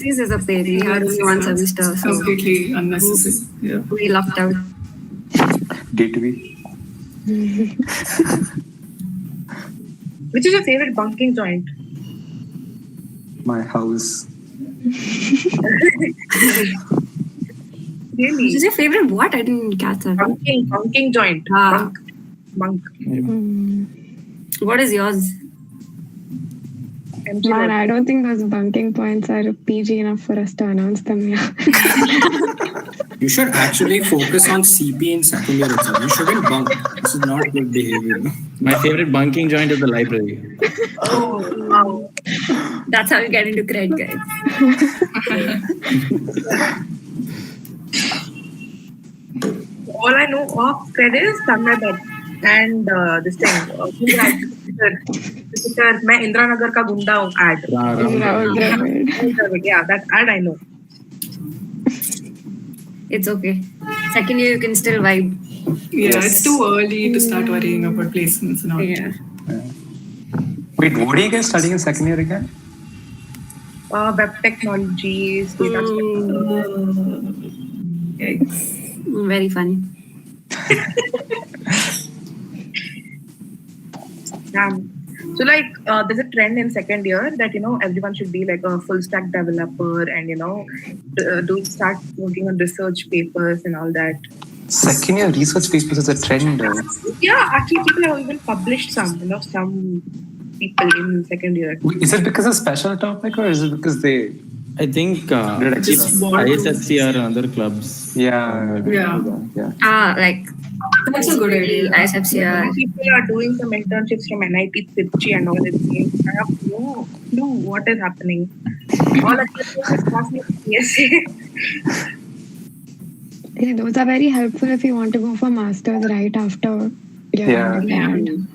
This is a paid. We had only one semester, so completely unnecessary. Yeah. we lucked out. Did we? Which is your favorite bunking joint? My house. Really? Which is your favorite what? I didn't catch that. Bunking joint. Ah. Bunk. What is yours? Man, I don't think those bunking points are PG enough for us to announce them here. You should actually focus on CP in second year itself. You shouldn't bunk. This is not good behavior. My favorite bunking joint is the library. Oh, wow. That's how you get into cred, guys. All I know of credit is Tanmay Bhatt and this thing. मैं इंदिरा नगर का गुंडा हूँ ad. Yeah, that ad I know. It's okay. Second year, you can still vibe. Yeah, it's too early to start worrying about placements and all. Yeah. Wait, what are you guys studying in second year again? Web technologies, data Yikes. Very funny. So there's a trend in second year that everyone should be like a full stack developer and start working on research papers and all that. Second year research papers is a trend. Yeah, actually people have even published some people in second year. Is it because of special topic or is it because they? I think ISFC are other clubs. Yeah. Like That's a good idea. ISFCR. People are doing some internships from NIT Trichy and all. I have no clue what is happening. All I can do is classmates PSA. Yeah, those are very helpful if you want to go for masters right after your undergrad.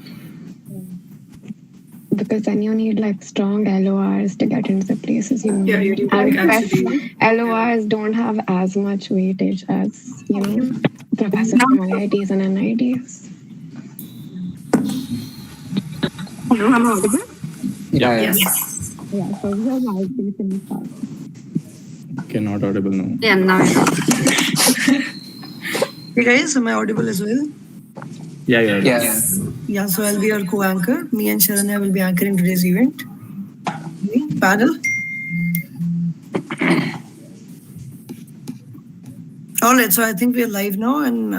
Because then you need like strong LORs to get into the places you want. Yeah, you need And actually. LORs don't have as much weightage as, professors from IITs and NITs. Hello, am I audible? Yeah, so these are my things. Okay, not audible now. Yeah, now. Hey guys, am I audible as well? Yeah. Yeah, so I'll be your co-anchor. Me and Sharanya will be anchoring today's event. Panel. All right, so I think we are live now and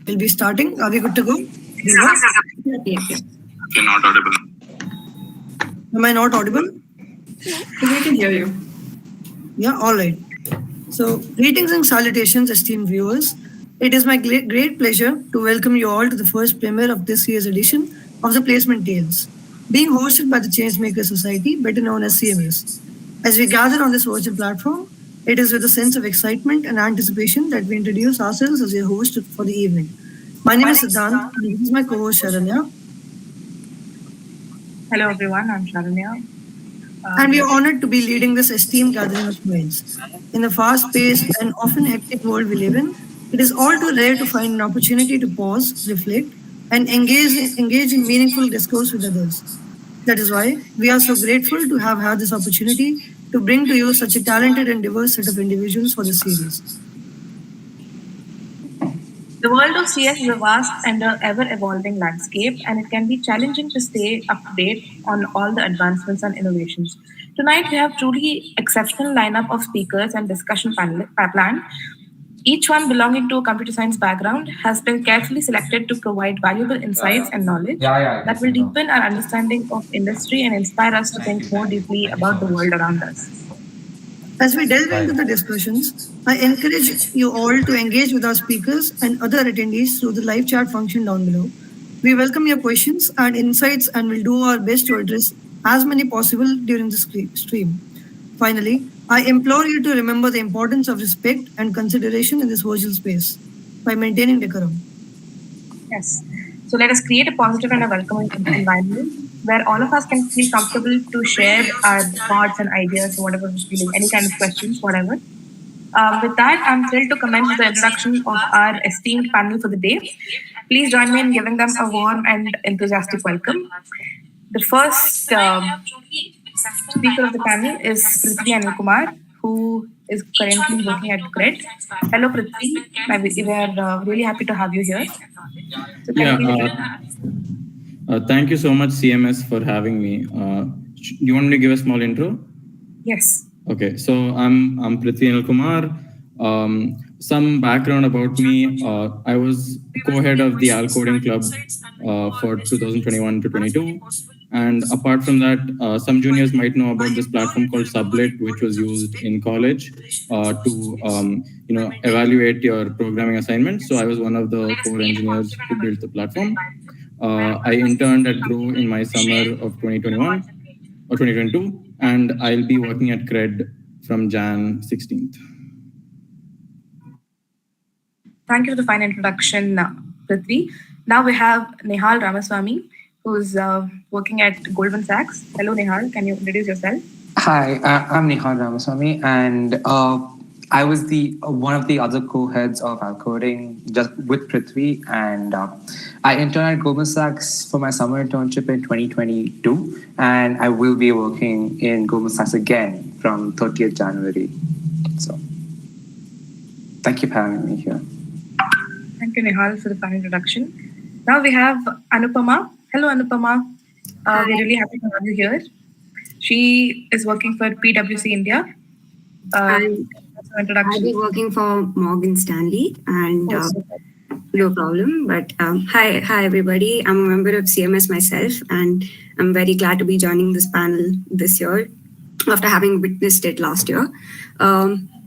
we'll be starting. Are we good to go? Yeah. You're not audible. Am I not audible? We can hear you. Yeah, all right. So, greetings and salutations, esteemed viewers. It is my great pleasure to welcome you all to the first premiere of this year's edition of the Placement Tales, being hosted by the Changemakers Society, better known as CMS. As we gather on this virtual platform, it is with a sense of excitement and anticipation that we introduce ourselves as your host for the evening. My name is Siddhant, and this is my co-host Sharanya. Hello everyone, I'm Sharanya. And we are honored to be leading this esteemed gathering of minds. In the fast-paced and often hectic world we live in, it is all too rare to find an opportunity to pause, reflect, and engage in meaningful discourse with others. That is why we are so grateful to have had this opportunity to bring to you such a talented and diverse set of individuals for this series. The world of CS is a vast and ever-evolving landscape, and it can be challenging to stay up to date on all the advancements and innovations. Tonight, we have truly exceptional lineup of speakers and discussion planned. Each one belonging to a computer science background has been carefully selected to provide valuable insights and knowledge that will deepen our understanding of industry and inspire us to think more deeply about the world around us. As we delve into the discussions, I encourage you all to engage with our speakers and other attendees through the live chat function down below. We welcome your questions and insights and will do our best to address as many possible during the stream. Finally, I implore you to remember the importance of respect and consideration in this virtual space by maintaining decorum. Yes. So let us create a positive and a welcoming environment where all of us can feel comfortable to share our thoughts and ideas, whatever we're feeling, any kind of questions, whatever. With that, I'm thrilled to commence the introduction of our esteemed panel for the day. Please join me in giving them a warm and enthusiastic welcome. The first speaker of the panel is Prithvi and Kumar, who is currently working at CRED. Hello, Prithvi. We are really happy to have you here. So can you please- Thank you so much, CMS, for having me. You want me to give a small intro? Yes. Okay, so I'm Prithvi Anil Kumar. Some background about me. I was co-head of the Al Coding Club for 2021 to 22. And apart from that, some juniors might know about this platform called Sublet, which was used in college to evaluate your programming assignments. So I was one of the core engineers who built the platform. I interned at Grow in my summer of 2021 or 2022, and I'll be working at CRED from Jan 16th. Thank you for the fine introduction, Prithvi. Now we have Nihal Ramaswamy, who's working at Goldman Sachs. Hello, Nihal. Can you introduce yourself? Hi, I'm Nihal Ramaswamy, and I was one of the other co-heads of Al Coding just with Prithvi, and I interned at Goldman Sachs for my summer internship in 2022, and I will be working in Goldman Sachs again from 30th January. So, thank you for having me here. Thank you, Nihal, for the fine introduction. Now we have Anupama. Hello, Anupama. We're really happy to have you here. She is working for PwC India. I'll be working for Morgan Stanley, and no problem. But hi everybody. I'm a member of CMS myself, and I'm very glad to be joining this panel this year after having witnessed it last year.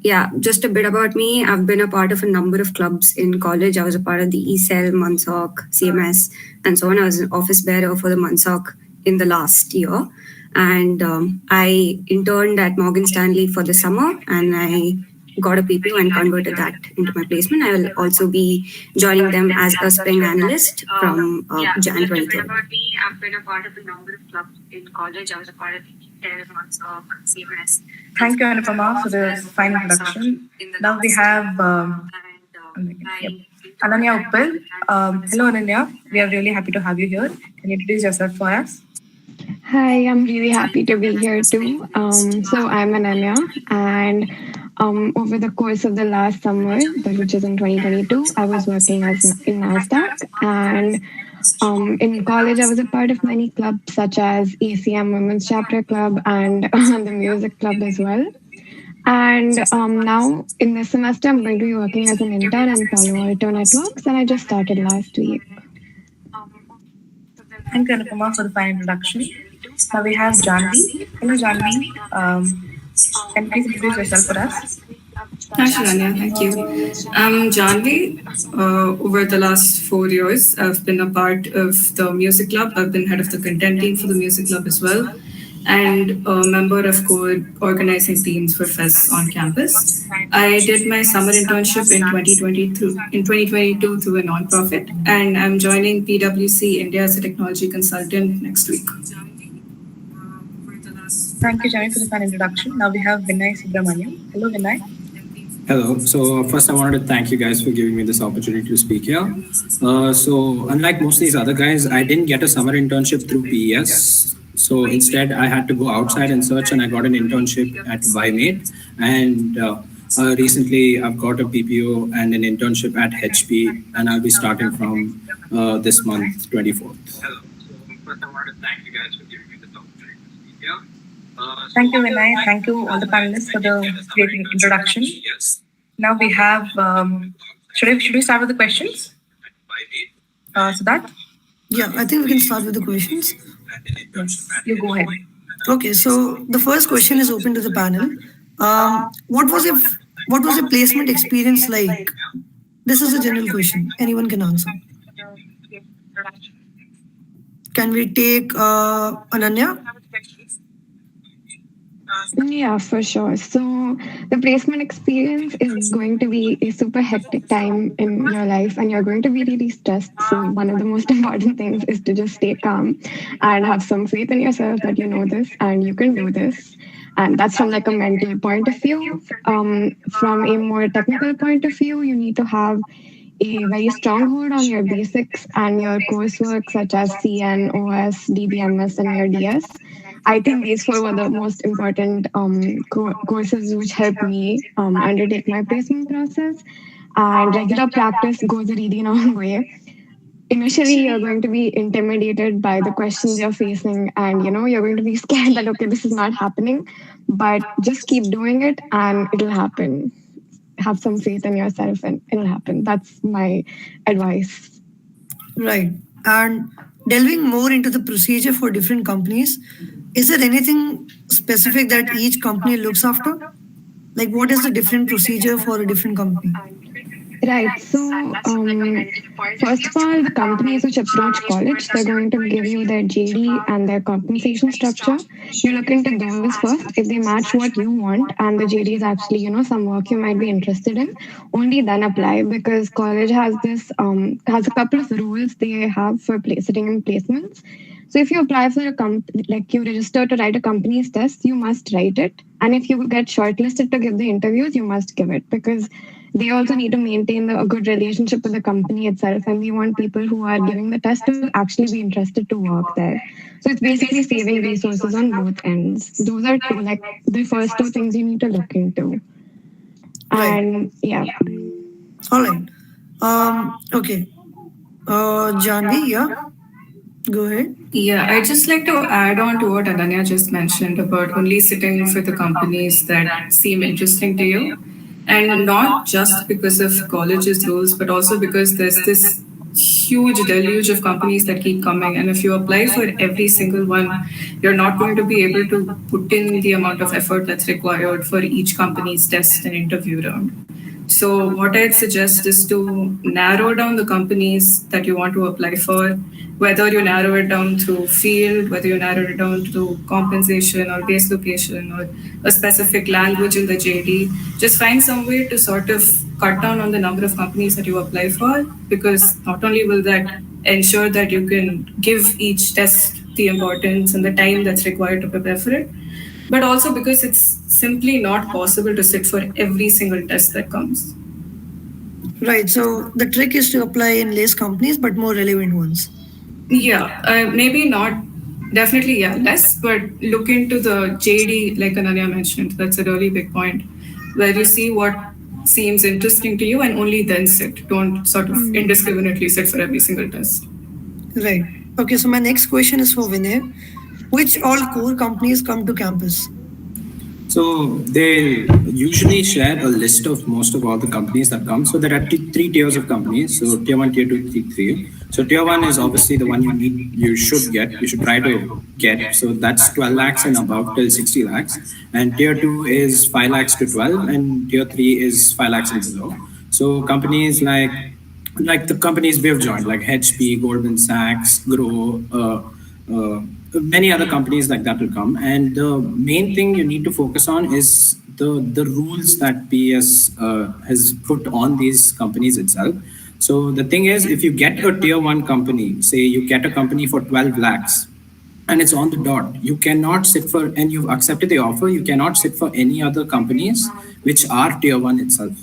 Yeah, just a bit about me. I've been a part of a number of clubs in college. I was a part of the ECEL, MUNSOC, CMS, and so on. I was an office bearer for the MUNSOC in the last year. And I interned at Morgan Stanley for the summer, and I got a PPO and converted that into my placement. I will also be joining them as a spring analyst from Jan 23rd. I've been a part of a number of clubs in college. I was a part of the MUNSOC, CMS. Thank you, Anupama, for the fine introduction. Now we have Ananya Uppal. Hello, Ananya. We are really happy to have you here. Can you introduce yourself for us? Hi, I'm really happy to be here too. So I'm Ananya, and over the course of the last summer, which is in 2022, I was working in NASDAQ, and in college, I was a part of many clubs such as ACM Women's Chapter Club and the Music Club as well. And now in this semester, I'm going to be working as an intern in Palo Alto Networks, and I just started last week. Thank you, Anupama, for the fine introduction. Now we have Jahnavi. Hello, Jahnavi. Can you please introduce yourself for us? Hi, Shalanya. Thank you. I'm Jahnavi. Over the last 4 years, I've been a part of the music club. I've been head of the content team for the music club as well, and a member of co-organizing teams for fests on campus. I did my summer internship in 2022 through a non-profit, and I'm joining PwC India as a technology consultant next week. Thank you, Jahnavi, for the fine introduction. Now we have Vinay Subramanyam. Hello, Vinay. Hello. So first, I wanted to thank you guys for giving me this opportunity to speak here. So unlike most of these other guys, I didn't get a summer internship through PES. So instead, I had to go outside and search, and I got an internship at YMate. And recently, I've got a PPO and an internship at HP, and I'll be starting from this month, 24th. Hello. So first, I wanted to thank you guys for giving me this opportunity to speak here. Thank you, Vinay. Thank you, all the panelists, for the great introduction. Now we have, should we start with the questions? Siddharth? Yeah, I think we can start with the questions. Yes, you go ahead. Okay, so the first question is open to the panel. What was your placement experience like? This is a general question. Anyone can answer. Can we take Ananya? Yeah, for sure. So the placement experience is going to be a super hectic time in your life, and you're going to be really stressed. So one of the most important things is to just stay calm and have some faith in yourself that you know this and you can do this. And that's from like a mental point of view. From a more technical point of view, you need to have a very strong hold on your basics and your coursework such as CN, OS, DBMS, and your DS. I think these four were the most important courses which helped me undertake my placement process. And regular practice goes a really long way. Initially, you're going to be intimidated by the questions you're facing, and you're going to be scared that okay, this is not happening. But just keep doing it, and it'll happen. Have some faith in yourself, and it'll happen. That's my advice. Right. And delving more into the procedure for different companies, is there anything specific that each company looks after? Like, what is the different procedure for a different company? Right. So, first of all, the companies which approach college, they're going to give you their JD and their compensation structure. You look into those first. If they match what you want and the JD is actually, some work you might be interested in, only then apply, because college has has a couple of rules they have for sitting in placements. So if you apply for a company, like you register to write a company's test, you must write it. And if you get shortlisted to give the interviews, you must give it, because they also need to maintain a good relationship with the company itself. And we want people who are giving the test to actually be interested to work there. So it's basically saving resources on both ends. Those are like the first two things you need to look into. And yeah. All right. Okay. Jahnavi, yeah. Go ahead. Yeah, I'd just like to add on to what Ananya just mentioned about only sitting for the companies that seem interesting to you. And not just because of college's rules, but also because there's this huge deluge of companies that keep coming. And if you apply for every single one, you're not going to be able to put in the amount of effort that's required for each company's test and interview round. So what I'd suggest is to narrow down the companies that you want to apply for, whether you narrow it down through field, whether you narrow it down through compensation or base location or a specific language in the JD. Just find some way to sort of cut down on the number of companies that you apply for, because not only will that ensure that you can give each test the importance and the time that's required to prepare for it, but also because it's simply not possible to sit for every single test that comes. Right. So the trick is to apply in less companies, but more relevant ones. Yeah, maybe not, definitely, yeah, less, but look into the JD, like Ananya mentioned. That's a really big point, where you see what seems interesting to you and only then sit. Don't sort of indiscriminately sit for every single test. Right. Okay, so my next question is for Vinay. Which all core companies come to campus? So they usually share a list of most of all the companies that come. So there are three tiers of companies. So tier 1, tier 2, tier 3. So tier 1 is obviously the one you should try to get. So that's 12 lakhs and above till 60 lakhs. And tier 2 is 5 lakhs to 12, and tier 3 is 5 lakhs and below. So companies like the companies we've joined, like HP, Goldman Sachs, Grow, many other companies like that will come. And the main thing you need to focus on is the rules that PS has put on these companies itself. So the thing is, if you get a tier 1 company, say you get a company for 12 lakhs and it's on the dot, you cannot sit for, and you've accepted the offer, you cannot sit for any other companies which are tier 1 itself.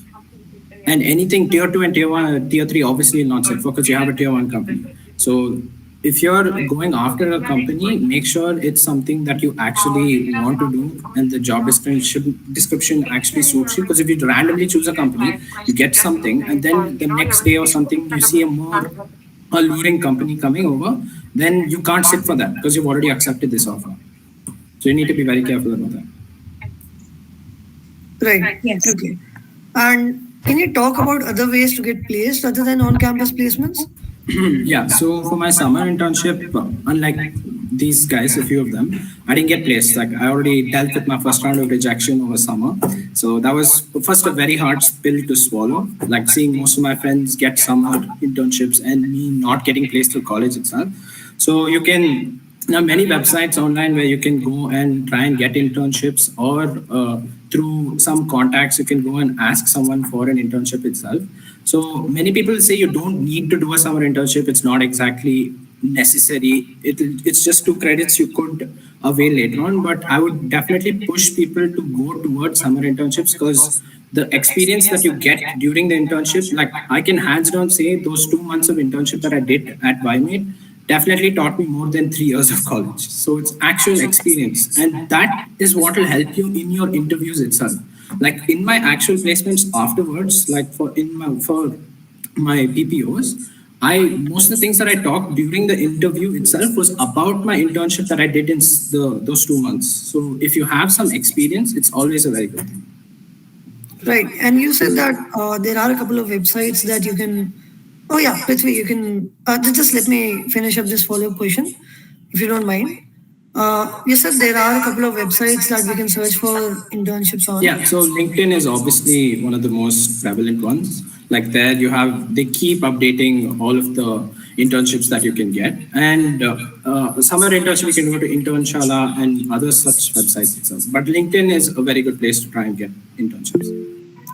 And anything tier 2 and tier 1, tier 3 obviously will not sit for, because you have a tier 1 company. So if you're going after a company, make sure it's something that you actually want to do and the job description actually suits you. Because if you randomly choose a company, you get something, and then the next day or something, you see a more alluring company coming over, then you can't sit for that because you've already accepted this offer. So you need to be very careful about that. Right. Yes. Okay. And can you talk about other ways to get placed other than on-campus placements? Yeah, so for my summer internship, unlike these guys, a few of them, I didn't get placed. Like, I already dealt with my first round of rejection over summer. So that was first a very hard pill to swallow, like seeing most of my friends get summer internships and me not getting placed through college itself. So there are many websites online where you can go and try and get internships, or through some contacts, you can go and ask someone for an internship itself. So many people say you don't need to do a summer internship. It's not exactly necessary. It's just 2 credits you could avail later on. But I would definitely push people to go towards summer internships, because the experience that you get during the internship, like I can hands down say those 2 months of internship that I did at Bimate definitely taught me more than 3 years of college. So it's actual experience, and that is what will help you in your interviews itself. Like in my actual placements afterwards, like for my PPOs, I most of the things that I talked during the interview itself was about my internship that I did in those 2 months. So if you have some experience, it's always a very good thing. Right. And you said that there are a couple of websites that you can. Oh, yeah, Prithvi, you can. Just let me finish up this follow up question, if you don't mind. You said there are a couple of websites that we can search for internships on. Yeah, so LinkedIn is obviously one of the most prevalent ones. Like there, they keep updating all of the internships that you can get. And summer internship, you can go to Internshala and other such websites itself. But LinkedIn is a very good place to try and get internships.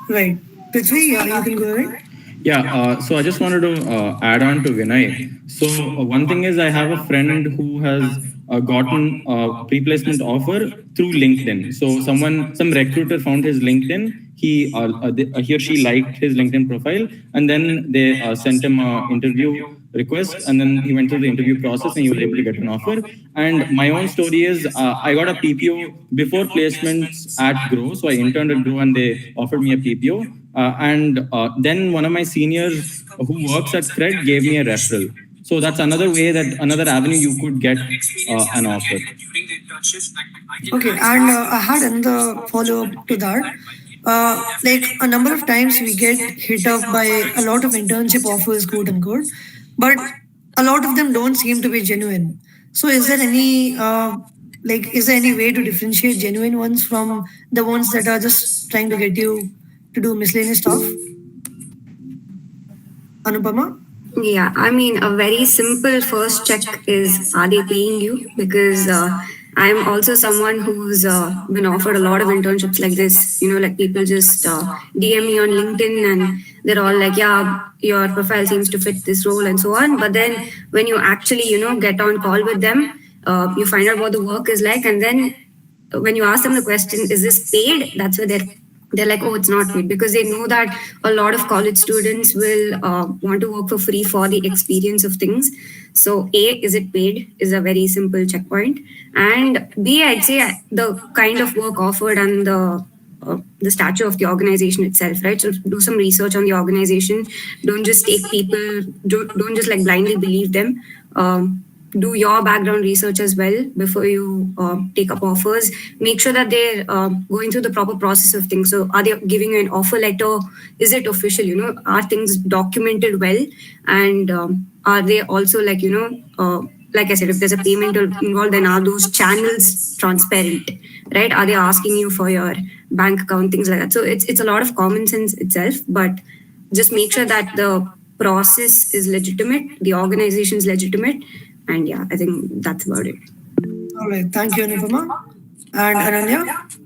Right. Prithvi, you can go ahead. Yeah, so I just wanted to add on to Vinay. So one thing is I have a friend who has gotten a pre-placement offer through LinkedIn. So some recruiter found his LinkedIn. He or she liked his LinkedIn profile, and then they sent him an interview request, and then he went through the interview process and he was able to get an offer. And my own story is I got a PPO before placements at Grow. So I interned at Grow and they offered me a PPO. And then one of my seniors who works at Fred gave me a referral. So that's another way, that another avenue you could get an offer. Okay, and I had another follow up to that. Like a number of times we get hit up by a lot of internship offers, quote unquote, but a lot of them don't seem to be genuine. So is there any is there any way to differentiate genuine ones from the ones that are just trying to get you to do miscellaneous stuff? Anupama? Yeah, I mean, a very simple first check is, are they paying you? Because I'm also someone who's been offered a lot of internships like this. Like people just DM me on LinkedIn and they're all like, yeah, your profile seems to fit this role and so on. But then when you actually, get on call with them, you find out what the work is like. And then when you ask them the question, is this paid? That's where they're like, oh, it's not paid, because they know that a lot of college students will want to work for free for the experience of things. So A, is it paid, is a very simple checkpoint. And B, I'd say the kind of work offered and the stature of the organization itself, right? So do some research on the organization. Don't just take people, don't just like blindly believe them. Do your background research as well before you take up offers. Make sure that they're going through the proper process of things. So are they giving you an offer letter? Is it official? Are things documented well? And are they also like I said, if there's a payment involved, then are those channels transparent, right? Are they asking you for your bank account, things like that? So it's a lot of common sense itself, but just make sure that the process is legitimate, the organization is legitimate. And yeah, I think that's about it. All right. Thank you, Anupama. And Ananya?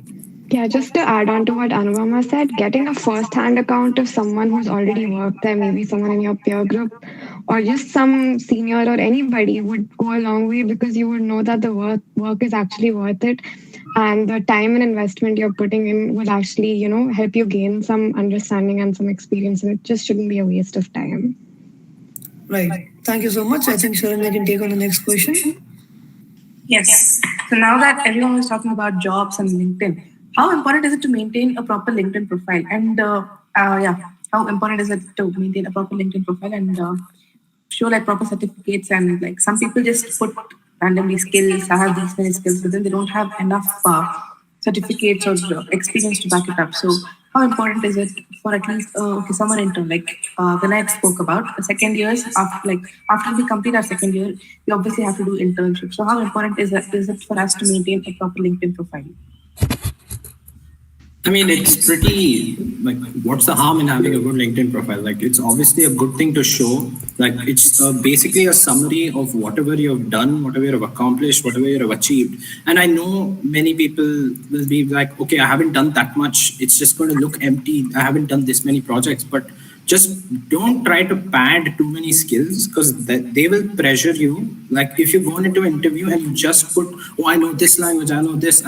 Yeah, just to add on to what Anupama said, getting a first-hand account of someone who's already worked there, maybe someone in your peer group, or just some senior or anybody would go a long way, because you would know that the work is actually worth it. And the time and investment you're putting in will actually, help you gain some understanding and some experience. And it just shouldn't be a waste of time. Right. Thank you so much. I think Sharanya can take on the next question. Yes. So now that everyone was talking about jobs and LinkedIn, how important is it to maintain a proper LinkedIn profile? And how important is it to maintain a proper LinkedIn profile and show like proper certificates? And like some people just put randomly skills. I have these many skills, but then they don't have enough certificates or experience to back it up. So how important is it for at least summer intern, like Vinay spoke about the second years after we complete our second year, we obviously have to do internships. So how important is it for us to maintain a proper LinkedIn profile? I mean, it's pretty, like, what's the harm in having a good LinkedIn profile? Like, it's obviously a good thing to show. Like, it's basically a summary of whatever you've done, whatever you've accomplished, whatever you've achieved. And I know many people will be like, okay, I haven't done that much. It's just going to look empty. I haven't done this many projects. But just don't try to pad too many skills, because they will pressure you. Like if you go into an interview and you just put, oh, I know this language, I know this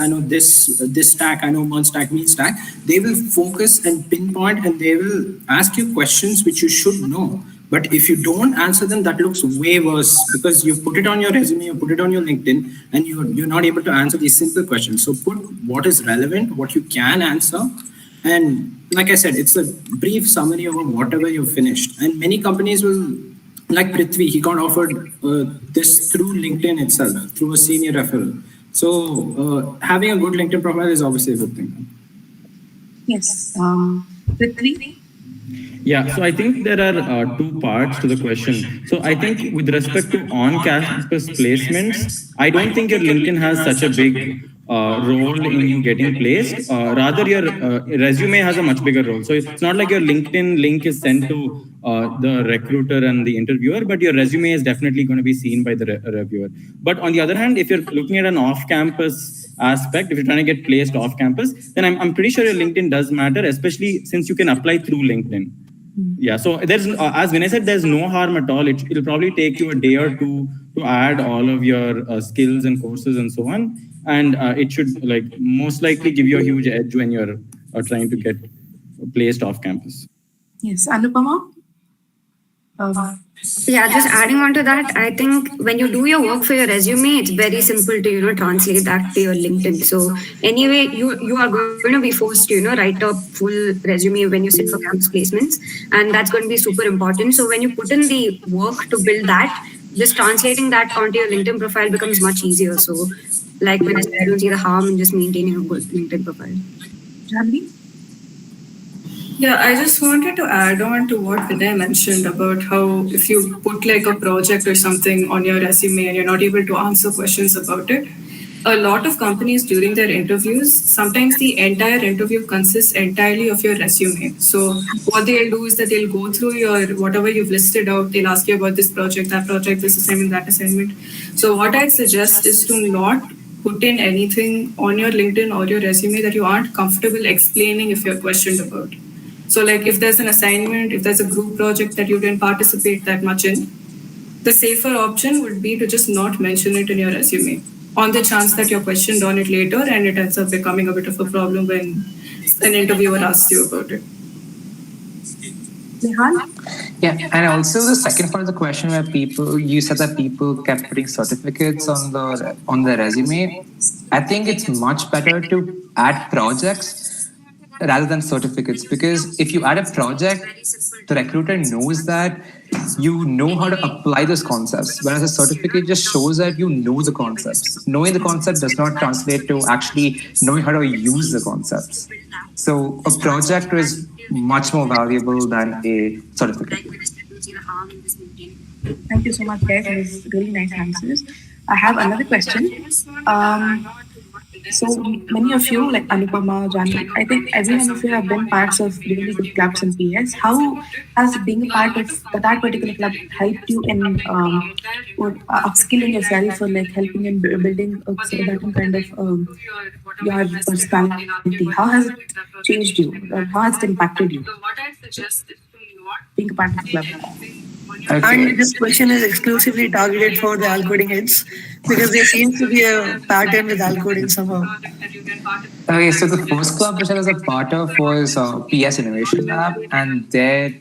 stack, I know one stack, mean stack, they will focus and pinpoint and they will ask you questions which you should know. But if you don't answer them, that looks way worse because you put it on your resume, you put it on your LinkedIn, and you're not able to answer these simple questions. So put what is relevant, what you can answer, and like I said, it's a brief summary of whatever you've finished. And many companies will, like Prithvi, he got offered this through LinkedIn itself, through a senior referral. So having a good LinkedIn profile is obviously a good thing. Yes. Prithvi? Yeah, so I think there are two parts to the question. So I think with respect to on-campus placements, I don't think your LinkedIn has such a big role in you getting placed. Rather, your resume has a much bigger role. So it's not like your LinkedIn link is sent to the recruiter and the interviewer, but your resume is definitely going to be seen by the reviewer. But on the other hand, if you're looking at an off-campus aspect, if you're trying to get placed off campus, then I'm pretty sure your LinkedIn does matter, especially since you can apply through LinkedIn. Yeah, so there's, as Vinay said, there's no harm at all. It'll probably take you a day or two to add all of your skills and courses and so on. And it should like most likely give you a huge edge when you're trying to get placed off campus. Yes, Anupama? Yeah, just adding on to that, I think when you do your work for your resume, it's very simple to translate that to your LinkedIn. So anyway, you are going to be forced to write a full resume when you sit for campus placements, and that's going to be super important. So when you put in the work to build that, just translating that onto your LinkedIn profile becomes much easier. So like when I said, I don't see the harm in just maintaining a good LinkedIn profile. Jahnavi? Yeah, I just wanted to add on to what Vinay mentioned about how if you put like a project or something on your resume and you're not able to answer questions about it, a lot of companies during their interviews, sometimes the entire interview consists entirely of your resume. So what they'll do is that they'll go through your whatever you've listed out, they'll ask you about this project, this assignment, that assignment. So what I'd suggest is to not put in anything on your LinkedIn or your resume that you aren't comfortable explaining if you're questioned about. So like if there's an assignment, if there's a group project that you didn't participate that much in, the safer option would be to just not mention it in your resume on the chance that you're questioned on it later and it ends up becoming a bit of a problem when an interviewer asks you about it. Nihal? Yeah, and also the second part of the question where you said that people kept putting certificates on the resume. I think it's much better to add projects rather than certificates, because if you add a project, the recruiter knows that you know how to apply those concepts, whereas a certificate just shows that you know the concepts. Knowing the concept does not translate to actually knowing how to use the concepts. So a project is much more valuable than a certificate. Thank you so much, guys. It was really nice answers. I have another question. So many of you, like Anupama, Jahnavi, I think every one of you have been parts of really good clubs in PS. How has being a part of that particular club helped you in upskilling yourself or like helping in building a certain kind of your personality? How has it changed you? Or how has it impacted you? Being a part of the club. Okay. And this question is exclusively targeted for the Alcoding heads because there seems to be a pattern with Alcoding somehow. Okay, so the first club which I was a part of was PS Innovation Lab, and there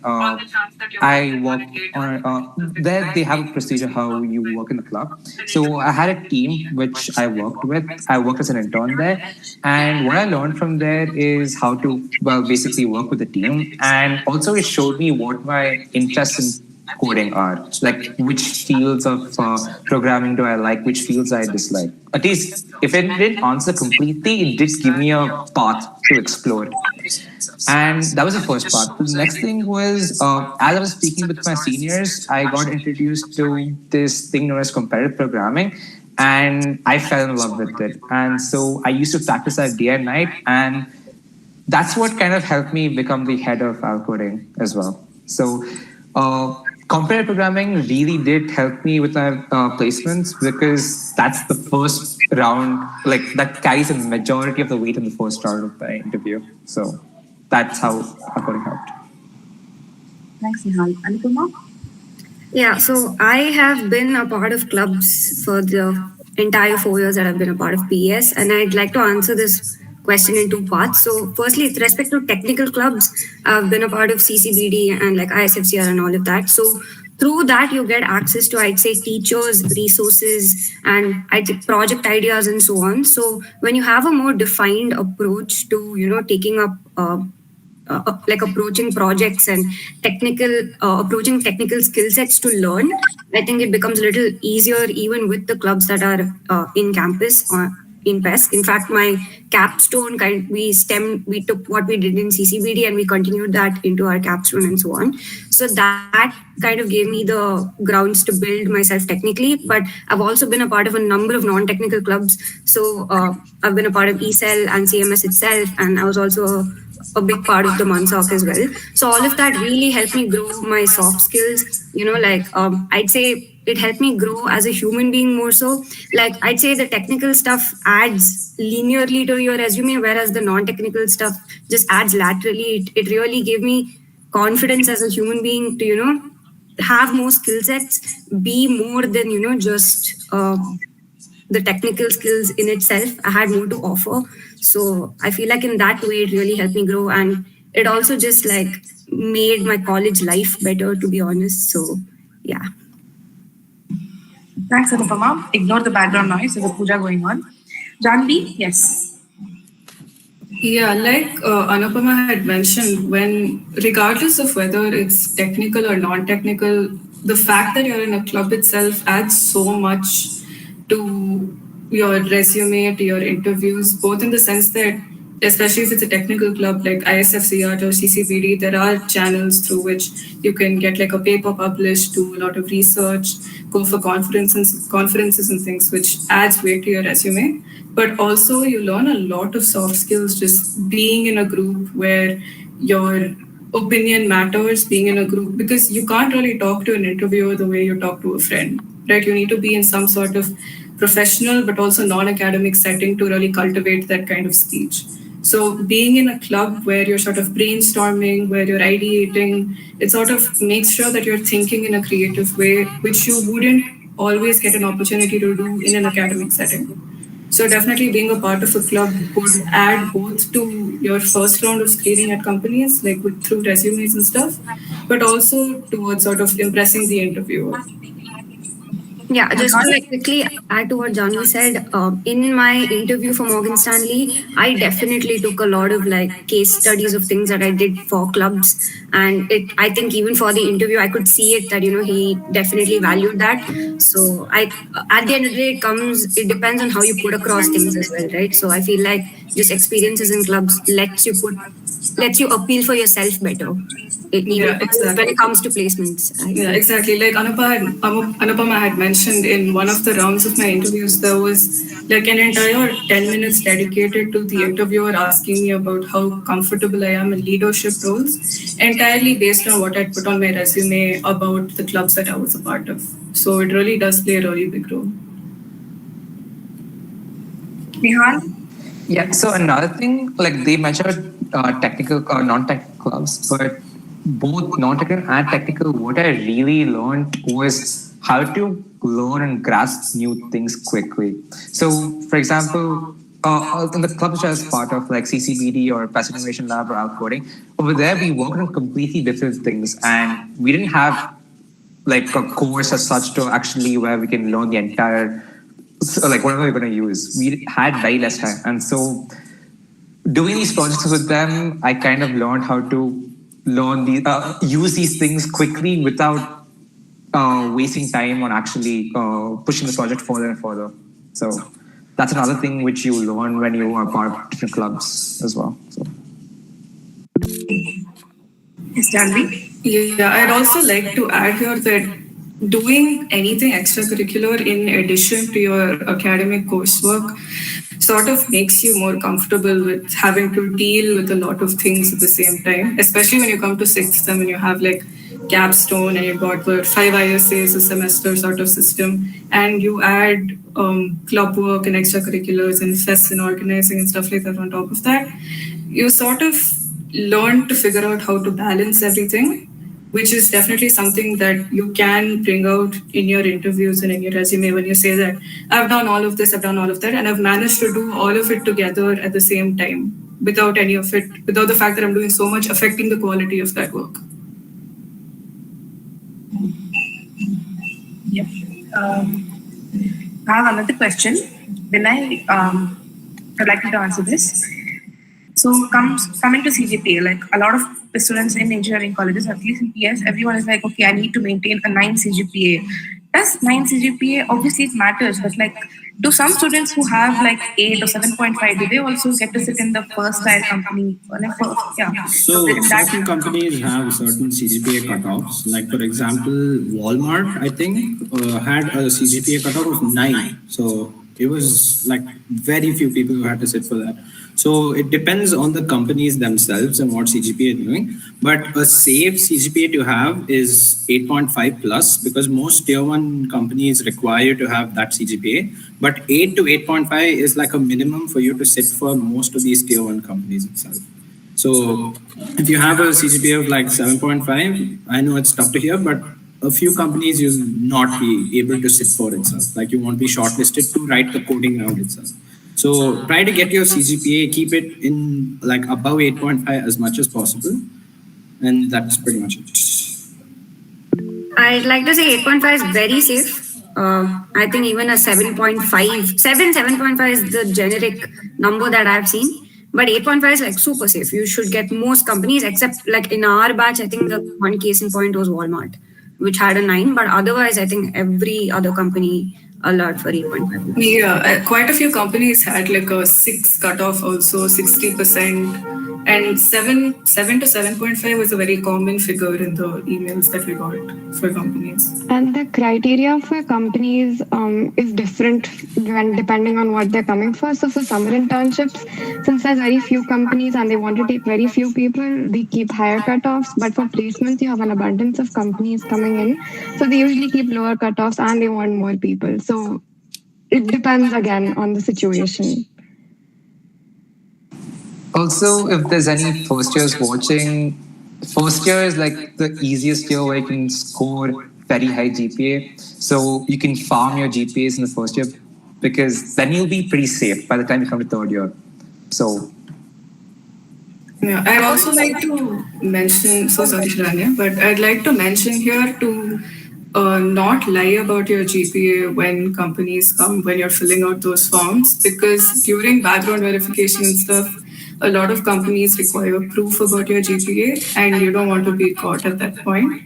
I worked on. There they have a procedure how you work in the club. So I had a team which I worked with. I worked as an intern there, and what I learned from there is how to basically work with the team, and also it showed me what my interests in coding are, like which fields of programming do I like, which fields I dislike. At least if it didn't answer completely, it did give me a path to explore. And that was the first part. The next thing was, as I was speaking with my seniors, I got introduced to this thing known as competitive programming, and I fell in love with it. And so I used to practice that day and night, and that's what kind of helped me become the head of Alcoding as well. So competitive programming really did help me with my placements, because that's the first round, like that carries a majority of the weight in the first round of the interview. So that's how Alcoding helped. Thanks, Nihal. Anupama? Yeah, so I have been a part of clubs for the entire 4 years that I've been a part of PES, and I'd like to answer this question in two parts. So, firstly, with respect to technical clubs, I've been a part of CCBD and like ISFCR and all of that. So, through that, you get access to, I'd say, teachers, resources, and I'd say project ideas and so on. So, when you have a more defined approach to, taking up like approaching projects and technical approaching technical skill sets to learn, I think it becomes a little easier even with the clubs that are in campus or in PES. In fact, my capstone we took what we did in CCBD and we continued that into our capstone and so on. So that kind of gave me the grounds to build myself technically. But I've also been a part of a number of non-technical clubs. So I've been a part of ECEL and CMS itself, and I was also a big part of the Mansoc as well. So all of that really helped me grow my soft skills. I'd say it helped me grow as a human being more so. Like I'd say the technical stuff adds linearly to your resume, whereas the non-technical stuff just adds laterally. It really gave me confidence as a human being to, have more skill sets, be more than, just the technical skills in itself. I had more to offer. So I feel like in that way, it really helped me grow. And it also just like made my college life better, to be honest. So, yeah. Thanks, Anupama. Ignore the background noise. There's a puja going on. Jahnavi, yes. Yeah, like Anupama had mentioned, regardless of whether it's technical or non-technical, the fact that you're in a club itself adds so much to your resume, to your interviews, both in the sense that, especially if it's a technical club like ISFCR or CCBD, there are channels through which you can get like a paper published, do a lot of research, go for conferences and things, which adds weight to your resume. But also you learn a lot of soft skills just being in a group where your opinion matters, being in a group, because you can't really talk to an interviewer the way you talk to a friend, right? You need to be in some sort of professional but also non-academic setting to really cultivate that kind of speech. So being in a club where you're sort of brainstorming, where you're ideating, it sort of makes sure that you're thinking in a creative way, which you wouldn't always get an opportunity to do in an academic setting. So definitely being a part of a club would add both to your first round of screening at companies, like through resumes and stuff, but also towards sort of impressing the interviewer. Yeah, just to like quickly add to what Jahnavi said, in my interview for Morgan Stanley, I definitely took a lot of like case studies of things that I did for clubs, and I think even for the interview, I could see it that he definitely valued that. So at the end of the day, it depends on how you put across things as well, right? So I feel like just experiences in clubs lets you appeal for yourself better. Exactly. When it comes to placements. Yeah, exactly. Like Anupama had mentioned in one of the rounds of my interviews, there was like an entire 10 minutes dedicated to the interviewer asking me about how comfortable I am in leadership roles, entirely based on what I'd put on my resume about the clubs that I was a part of. So it really does play a really big role. Nihal? Yeah, so another thing, like they mentioned technical or non-technical clubs, but both non-technical and technical, what I really learned was how to learn and grasp new things quickly. So, for example, in the clubs I was part of, like CCBD or Passive Innovation Lab or Outcoding, over there we worked on completely different things, and we didn't have like a course as such to actually where we can learn the entire, like whatever we're going to use. We had very less time, and so doing these projects with them, I kind of learned how to use these things quickly without wasting time on actually pushing the project further and further. So that's another thing which you learn when you are part of different clubs as well. So. Yes, Jahnavi? Yeah, I'd also like to add here that doing anything extracurricular in addition to your academic coursework sort of makes you more comfortable with having to deal with a lot of things at the same time, especially when you come to sixth sem and you have like capstone and you've got the 5 ISAs a semester sort of system, and you add club work and extracurriculars and fests and organizing and stuff like that on top of that. You sort of learn to figure out how to balance everything. which is definitely something that you can bring out in your interviews and in your resume when you say that I've done all of this, I've done all of that, and I've managed to do all of it together at the same time without any of it, without the fact that I'm doing so much affecting the quality of that work. Yep. I have another question. Vinay, I'd like you to answer this. So coming to CGPA, like a lot of the students in engineering colleges, at least in PS, everyone is like, okay, I need to maintain a 9 CGPA. Does 9 CGPA, obviously it matters, but like, do some students who have like 8 or 7.5, do they also get to sit in the first tier company? Yeah. So certain companies have certain CGPA cutoffs. Like for example, Walmart, I think, had a CGPA cutoff of 9. So it was like very few people who had to sit for that. So it depends on the companies themselves and what CGPA is doing. But a safe CGPA to have is 8.5 plus, because most tier 1 companies require you to have that CGPA. But 8 to 8.5 is like a minimum for you to sit for most of these tier 1 companies itself. So if you have a CGPA of like 7.5, I know it's tough to hear, but a few companies you'll not be able to sit for itself. Like you won't be shortlisted to write the coding round itself. So try to get your CGPA, keep it in like above 8.5 as much as possible. And that's pretty much it. I'd like to say 8.5 is very safe. I think even a 7.5 is the generic number that I've seen. But 8.5 is like super safe. You should get most companies, except like in our batch, I think the one case in point was Walmart, which had a 9. But otherwise, I think every other company allowed for 8.5. Yeah, quite a few companies had like a 6 cutoff also, 60%. And 7 to 7.5 was a very common figure in the emails that we got for companies. And the criteria for companies is different when depending on what they're coming for. So for summer internships, since there's very few companies and they want to take very few people, they keep higher cutoffs. But for placements, you have an abundance of companies coming in. So they usually keep lower cutoffs and they want more people. So it depends again on the situation. Also, if there's any first years watching, first year is like the easiest year where you can score very high GPA. So you can farm your GPAs in the first year, because then you'll be pretty safe by the time you come to third year. So yeah, I'd also like to mention, so sorry Shiranya, but I'd like to mention here to not lie about your GPA when companies come, when you're filling out those forms, because during background verification and stuff, a lot of companies require proof about your GPA and you don't want to be caught at that point.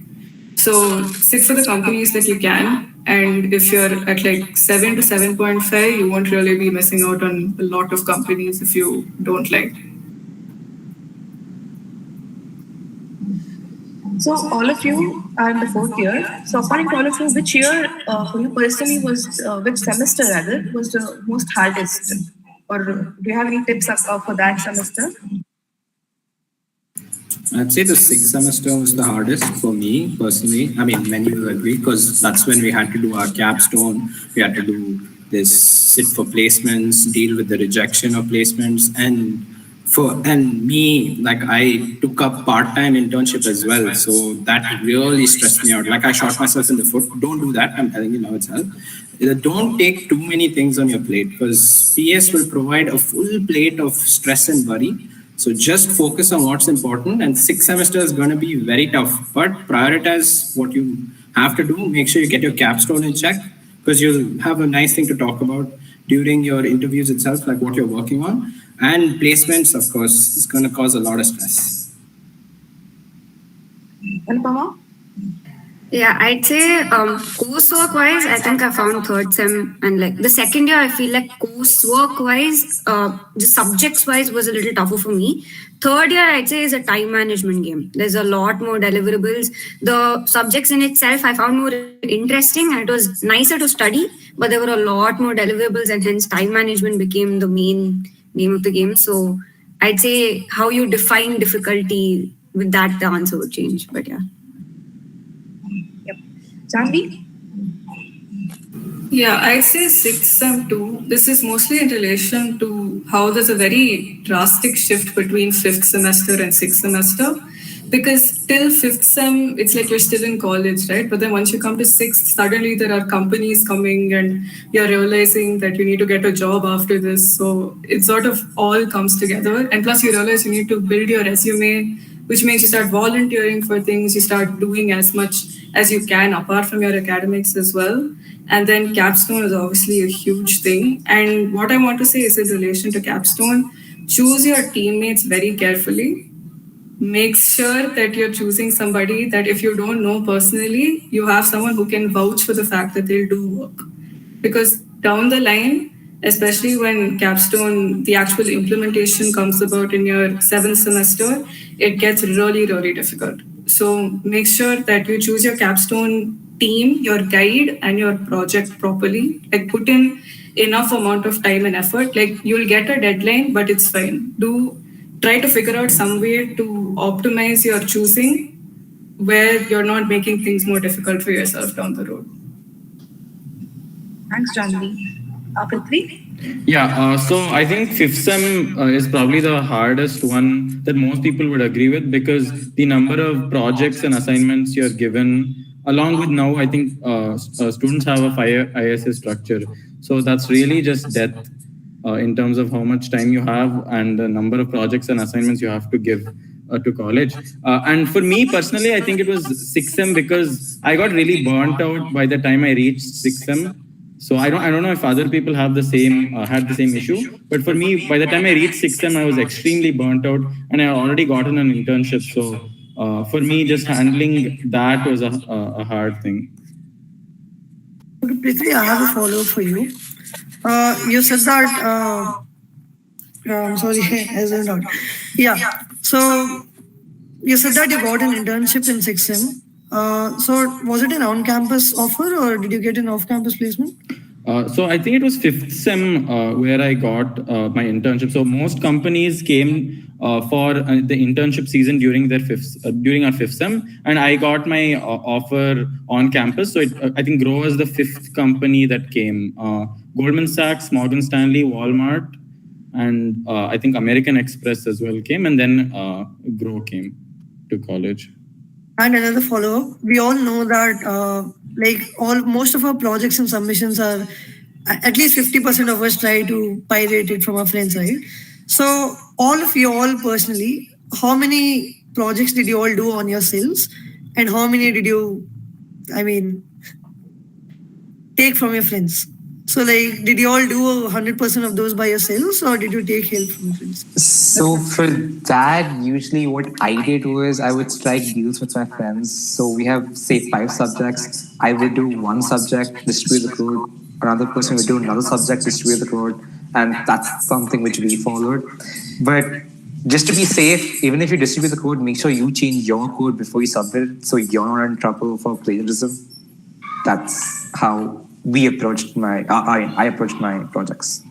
So sit for the companies that you can. And if you're at like 7 to 7.5, you won't really be missing out on a lot of companies if you don't like. So all of you are in the fourth year. So according to all of you, which year for you personally was, which semester rather, was the most hardest? Or do you have any tips for that semester? I'd say the 6th semester was the hardest for me personally. I mean, many will agree, because that's when we had to do our capstone. We had to do this sit for placements, deal with the rejection of placements, and me, like I took up part-time internship as well. So that really stressed me out. Like I shot myself in the foot. Don't do that. I'm telling you now itself. Don't take too many things on your plate, because PS will provide a full plate of stress and worry. So just focus on what's important, and 6th semester is going to be very tough, but prioritize what you have to do. Make sure you get your capstone in check, because you'll have a nice thing to talk about during your interviews itself, like what you're working on. And placements, of course, is going to cause a lot of stress. Anupama? Yeah, I'd say coursework wise, I think I found third sem, and like the second year, I feel like coursework wise, the subjects wise was a little tougher for me. Third year, I'd say, is a time management game. There's a lot more deliverables. The subjects in itself, I found more interesting, and it was nicer to study, but there were a lot more deliverables, and hence time management became the main name of the game. So I'd say how you define difficulty, with that the answer would change. But yeah. Jahnavi? Yeah, I'd say 6th sem too. This is mostly in relation to how there's a very drastic shift between fifth semester and sixth semester. Because till fifth sem, it's like you're still in college, right? But then once you come to sixth, suddenly there are companies coming and you're realizing that you need to get a job after this. So it sort of all comes together. And plus, you realize you need to build your resume, which means you start volunteering for things, you start doing as much as you can apart from your academics as well. And then capstone is obviously a huge thing. And what I want to say is in relation to capstone, choose your teammates very carefully. Make sure that you're choosing somebody that if you don't know personally, you have someone who can vouch for the fact that they'll do work. Because down the line, especially when capstone, the actual implementation comes about in your seventh semester, it gets really, really difficult. So make sure that you choose your capstone team, your guide, and your project properly. Like put in enough amount of time and effort. Like you'll get a deadline, but it's fine. Try to figure out some way to optimize your choosing where you're not making things more difficult for yourself down the road. Thanks, Jahnavi. Prithvi? Yeah, so I think fifth sem is probably the hardest one that most people would agree with, because the number of projects and assignments you're given, along with now, I think students have a 5 ISS structure. So that's really just death in terms of how much time you have and the number of projects and assignments you have to give to college. And for me personally, I think it was sixth sem because I got really burnt out by the time I reached sixth sem. So I don't know if other people have the same had the same issue, but for me, by the time I reached sixth sem, I was extremely burnt out, and I had already gotten an internship. So for me, just handling that was a hard thing. Okay, Prithvi, I have a follow-up for you. You said that. I'm sorry, as a not. Yeah. So you said that you got an internship in sixth sem. So was it an on-campus offer or did you get an off-campus placement? So I think it was fifth sem where I got my internship. So most companies came for the internship season during our fifth sem, and I got my offer on campus. So I think Grow was the fifth company that came. Goldman Sachs, Morgan Stanley, Walmart, and I think American Express as well came, and then Grow came to college. And another follow-up, we all know that most of our projects and submissions are at least 50% of us try to pirate it from our friends, right? So all of you all personally, how many projects did you all do on yourselves, and how many did you, take from your friends? So did you all do 100% of those by yourselves, or did you take help from friends? So for that, usually what I did was I would strike deals with my friends. So we have, say, 5 subjects. I would do one subject, distribute the code. Another person would do another subject, distribute the code. And that's something which we followed. But just to be safe, even if you distribute the code, make sure you change your code before you submit it, so you're not in trouble for plagiarism. That's how we approached I approached my projects.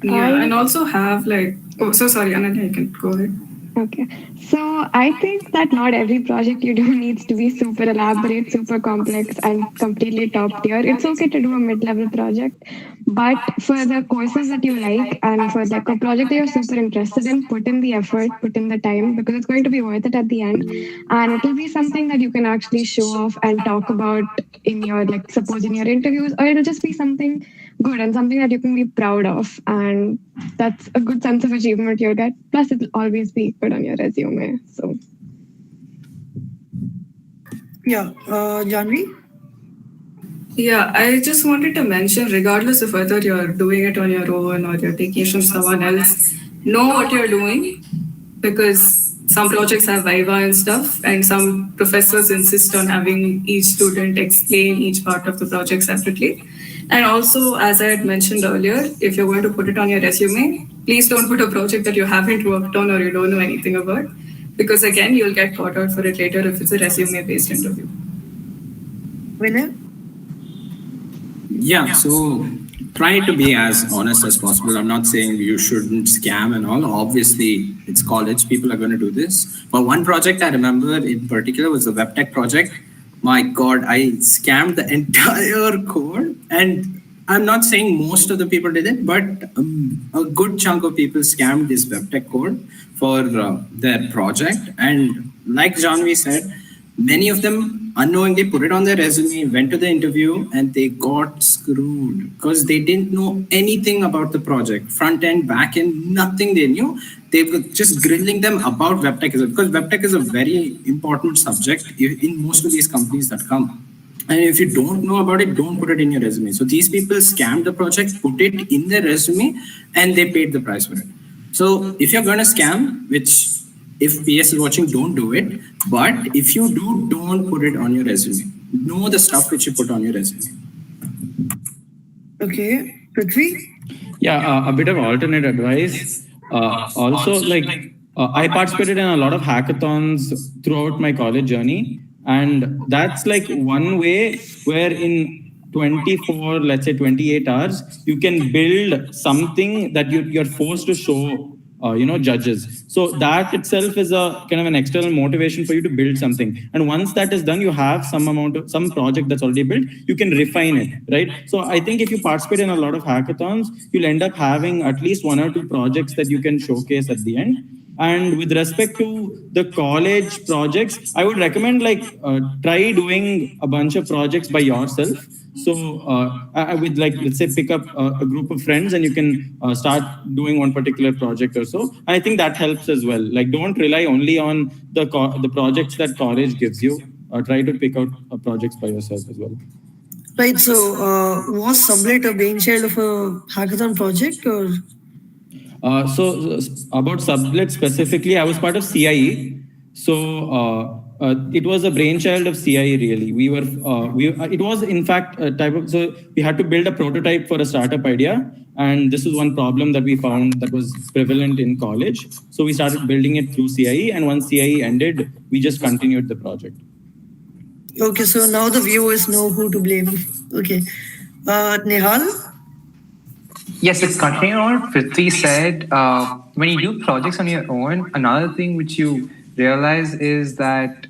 Yeah, and also have sorry, Ananya, you can go ahead. Okay. So I think that not every project you do needs to be super elaborate, super complex, and completely top tier. It's okay to do a mid-level project, but for the courses that you like and for the project that you're super interested in, put in the effort, put in the time, because it's going to be worth it at the end. And it will be something that you can actually show off and talk about in your, suppose in your interviews, or it'll just be something good and something that you can be proud of. And that's a good sense of achievement you'll get. Plus, it'll always be good on your resume. So, yeah, Jahnavi? Yeah, I just wanted to mention, regardless of whether you're doing it on your own or you're taking it from someone else, know what you're doing, because some projects have Viva and stuff, and some professors insist on having each student explain each part of the project separately. And also, as I had mentioned earlier, if you're going to put it on your resume, please don't put a project that you haven't worked on or you don't know anything about, because again, you'll get caught out for it later if it's a resume-based interview. Vinay? Yeah, so try to be as honest as possible. I'm not saying you shouldn't scam and all. Obviously, it's college. People are going to do this. But one project I remember in particular was the web tech project. My God, I scammed the entire code. And I'm not saying most of the people did it, but a good chunk of people scammed this web tech code for their project. And like Jahnavi said, many of them unknowingly put it on their resume, went to the interview, and they got screwed because they didn't know anything about the project. Front end, back end, nothing they knew. They were just grilling them about web tech because web tech is a very important subject in most of these companies that come. And if you don't know about it, don't put it in your resume. So these people scammed the project, put it in their resume, and they paid the price for it. So if you're going to scam, which if PS is watching, don't do it. But if you do, don't put it on your resume. Know the stuff which you put on your resume. Okay, Prithvi? Yeah, a bit of alternate advice. Also, I participated in a lot of hackathons throughout my college journey. And that's like one way where in 24, let's say 28 hours, you can build something that you're forced to show, judges. So that itself is a kind of an external motivation for you to build something. And once that is done, you have some project that's already built, you can refine it, right? So I think if you participate in a lot of hackathons, you'll end up having at least 1 or 2 projects that you can showcase at the end. And with respect to the college projects, I would recommend try doing a bunch of projects by yourself. So I would let's say pick up a group of friends and you can start doing one particular project or so. And I think that helps as well. Don't rely only on the projects that college gives you. Try to pick out projects by yourself as well. Right. So was Sublet a brainchild of a hackathon project or? So about Sublet specifically, I was part of CIE. So it was a brainchild of CIE really. It was in fact a type of, so we had to build a prototype for a startup idea. And this is one problem that we found that was prevalent in college. So we started building it through CIE. And once CIE ended, we just continued the project. Okay, so now the viewers know who to blame. Okay. Nihal? Yes, it's continuing on what Prithvi said. When you do projects on your own, another thing which you realize is that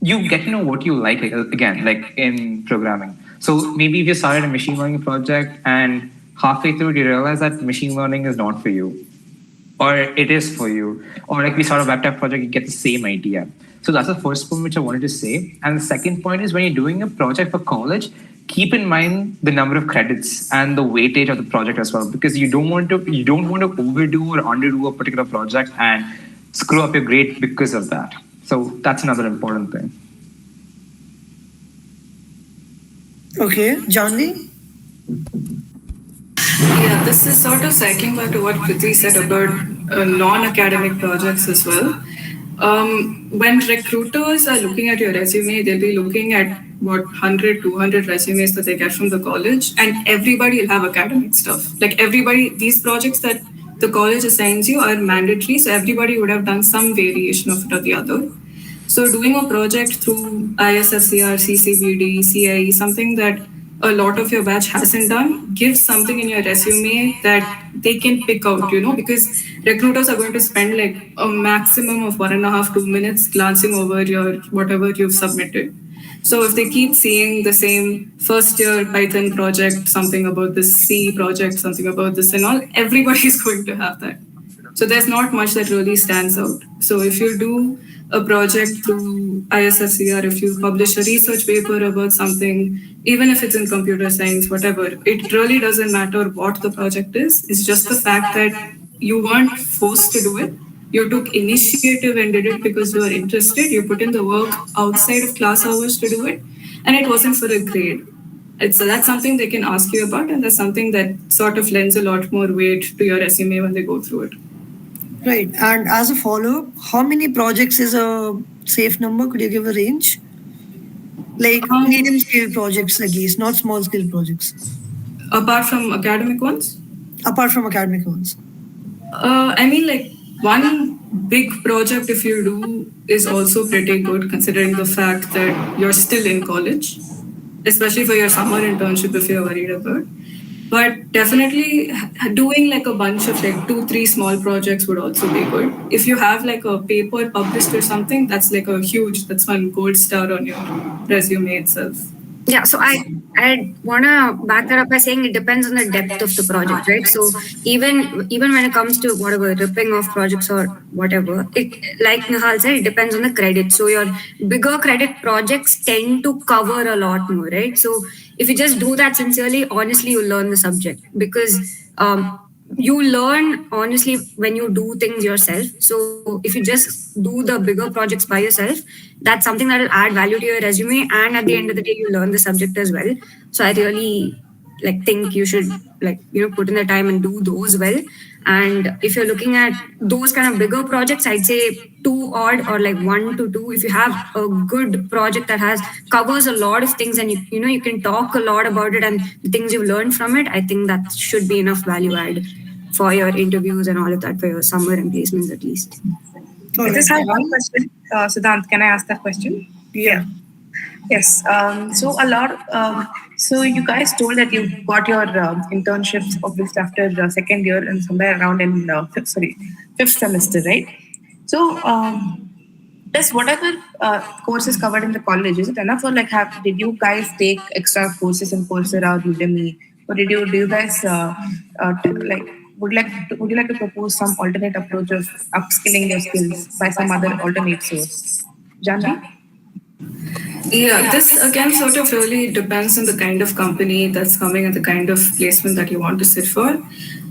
you get to know what you like again, like in programming. So maybe if you started a machine learning project and halfway through you realize that machine learning is not for you, or it is for you, or like we start a web tech project, you get the same idea. So that's the first point which I wanted to say. And the second point is when you're doing a project for college, keep in mind the number of credits and the weightage of the project as well, because you don't want to overdo or underdo a particular project and screw up your grade because of that. So that's another important thing. Okay, Jahnavi? Yeah, this is sort of cycling back to what Prithvi said about non-academic projects as well. When recruiters are looking at your resume, they'll be looking at 100, 200 resumes that they get from the college, and everybody will have academic stuff. These projects that the college assigns you are mandatory, so everybody would have done some variation of it or the other. So doing a project through ISFCR, CCBD, CIE, something that a lot of your batch hasn't done, gives something in your resume that they can pick out, because recruiters are going to spend a maximum of 1.5, 2 minutes glancing over your whatever you've submitted. So if they keep seeing the same first year Python project, something about this C project, something about this and all, everybody's going to have that. So there's not much that really stands out. So if you do a project through ISFCR, if you publish a research paper about something, even if it's in computer science, whatever, it really doesn't matter what the project is. It's just the fact that you weren't forced to do it. You took initiative and did it because you were interested. You put in the work outside of class hours to do it, and it wasn't for a grade. So that's something they can ask you about, and that's something that sort of lends a lot more weight to your resume when they go through it. Right. And as a follow-up, how many projects is a safe number? Could you give a range? Medium-scale projects, at least, not small-scale projects. Apart from academic ones? Apart from academic ones. One big project, if you do, is also pretty good, considering the fact that you're still in college, especially for your summer internship if you're worried about. But definitely doing a bunch of 2-3 small projects would also be good. If you have a paper published or something, that's that's one gold star on your resume itself. Yeah, so I wanna back that up by saying it depends on the depth of the project, right? So even when it comes to whatever ripping off projects or whatever, it like Nihal said, it depends on the credit. So your bigger credit projects tend to cover a lot more, right? So if you just do that sincerely, honestly, you learn the subject because you learn honestly when you do things yourself. So if you just do the bigger projects by yourself, that's something that will add value to your resume, and at the end of the day you learn the subject as well. So I really think you should put in the time and do those well. And if you're looking at those kind of bigger projects, I'd say two odd or like 1 to 2. If you have a good project that has covers a lot of things and you can talk a lot about it and the things you've learned from it, I think that should be enough value add for your interviews and all of that, for your summer and placements at least. I just have one question. Siddhant, can I ask that question? Yeah. Yes. So you guys told that you got your internships obviously after second year and somewhere around in fifth semester, right? So does whatever courses covered in the college, is it enough, or did you guys take extra courses in Coursera or Udemy, or do you guys would you like to propose some alternate approach of upskilling your skills by some other alternate source? Jahnavi? Yeah, this again sort of really depends on the kind of company that's coming and the kind of placement that you want to sit for.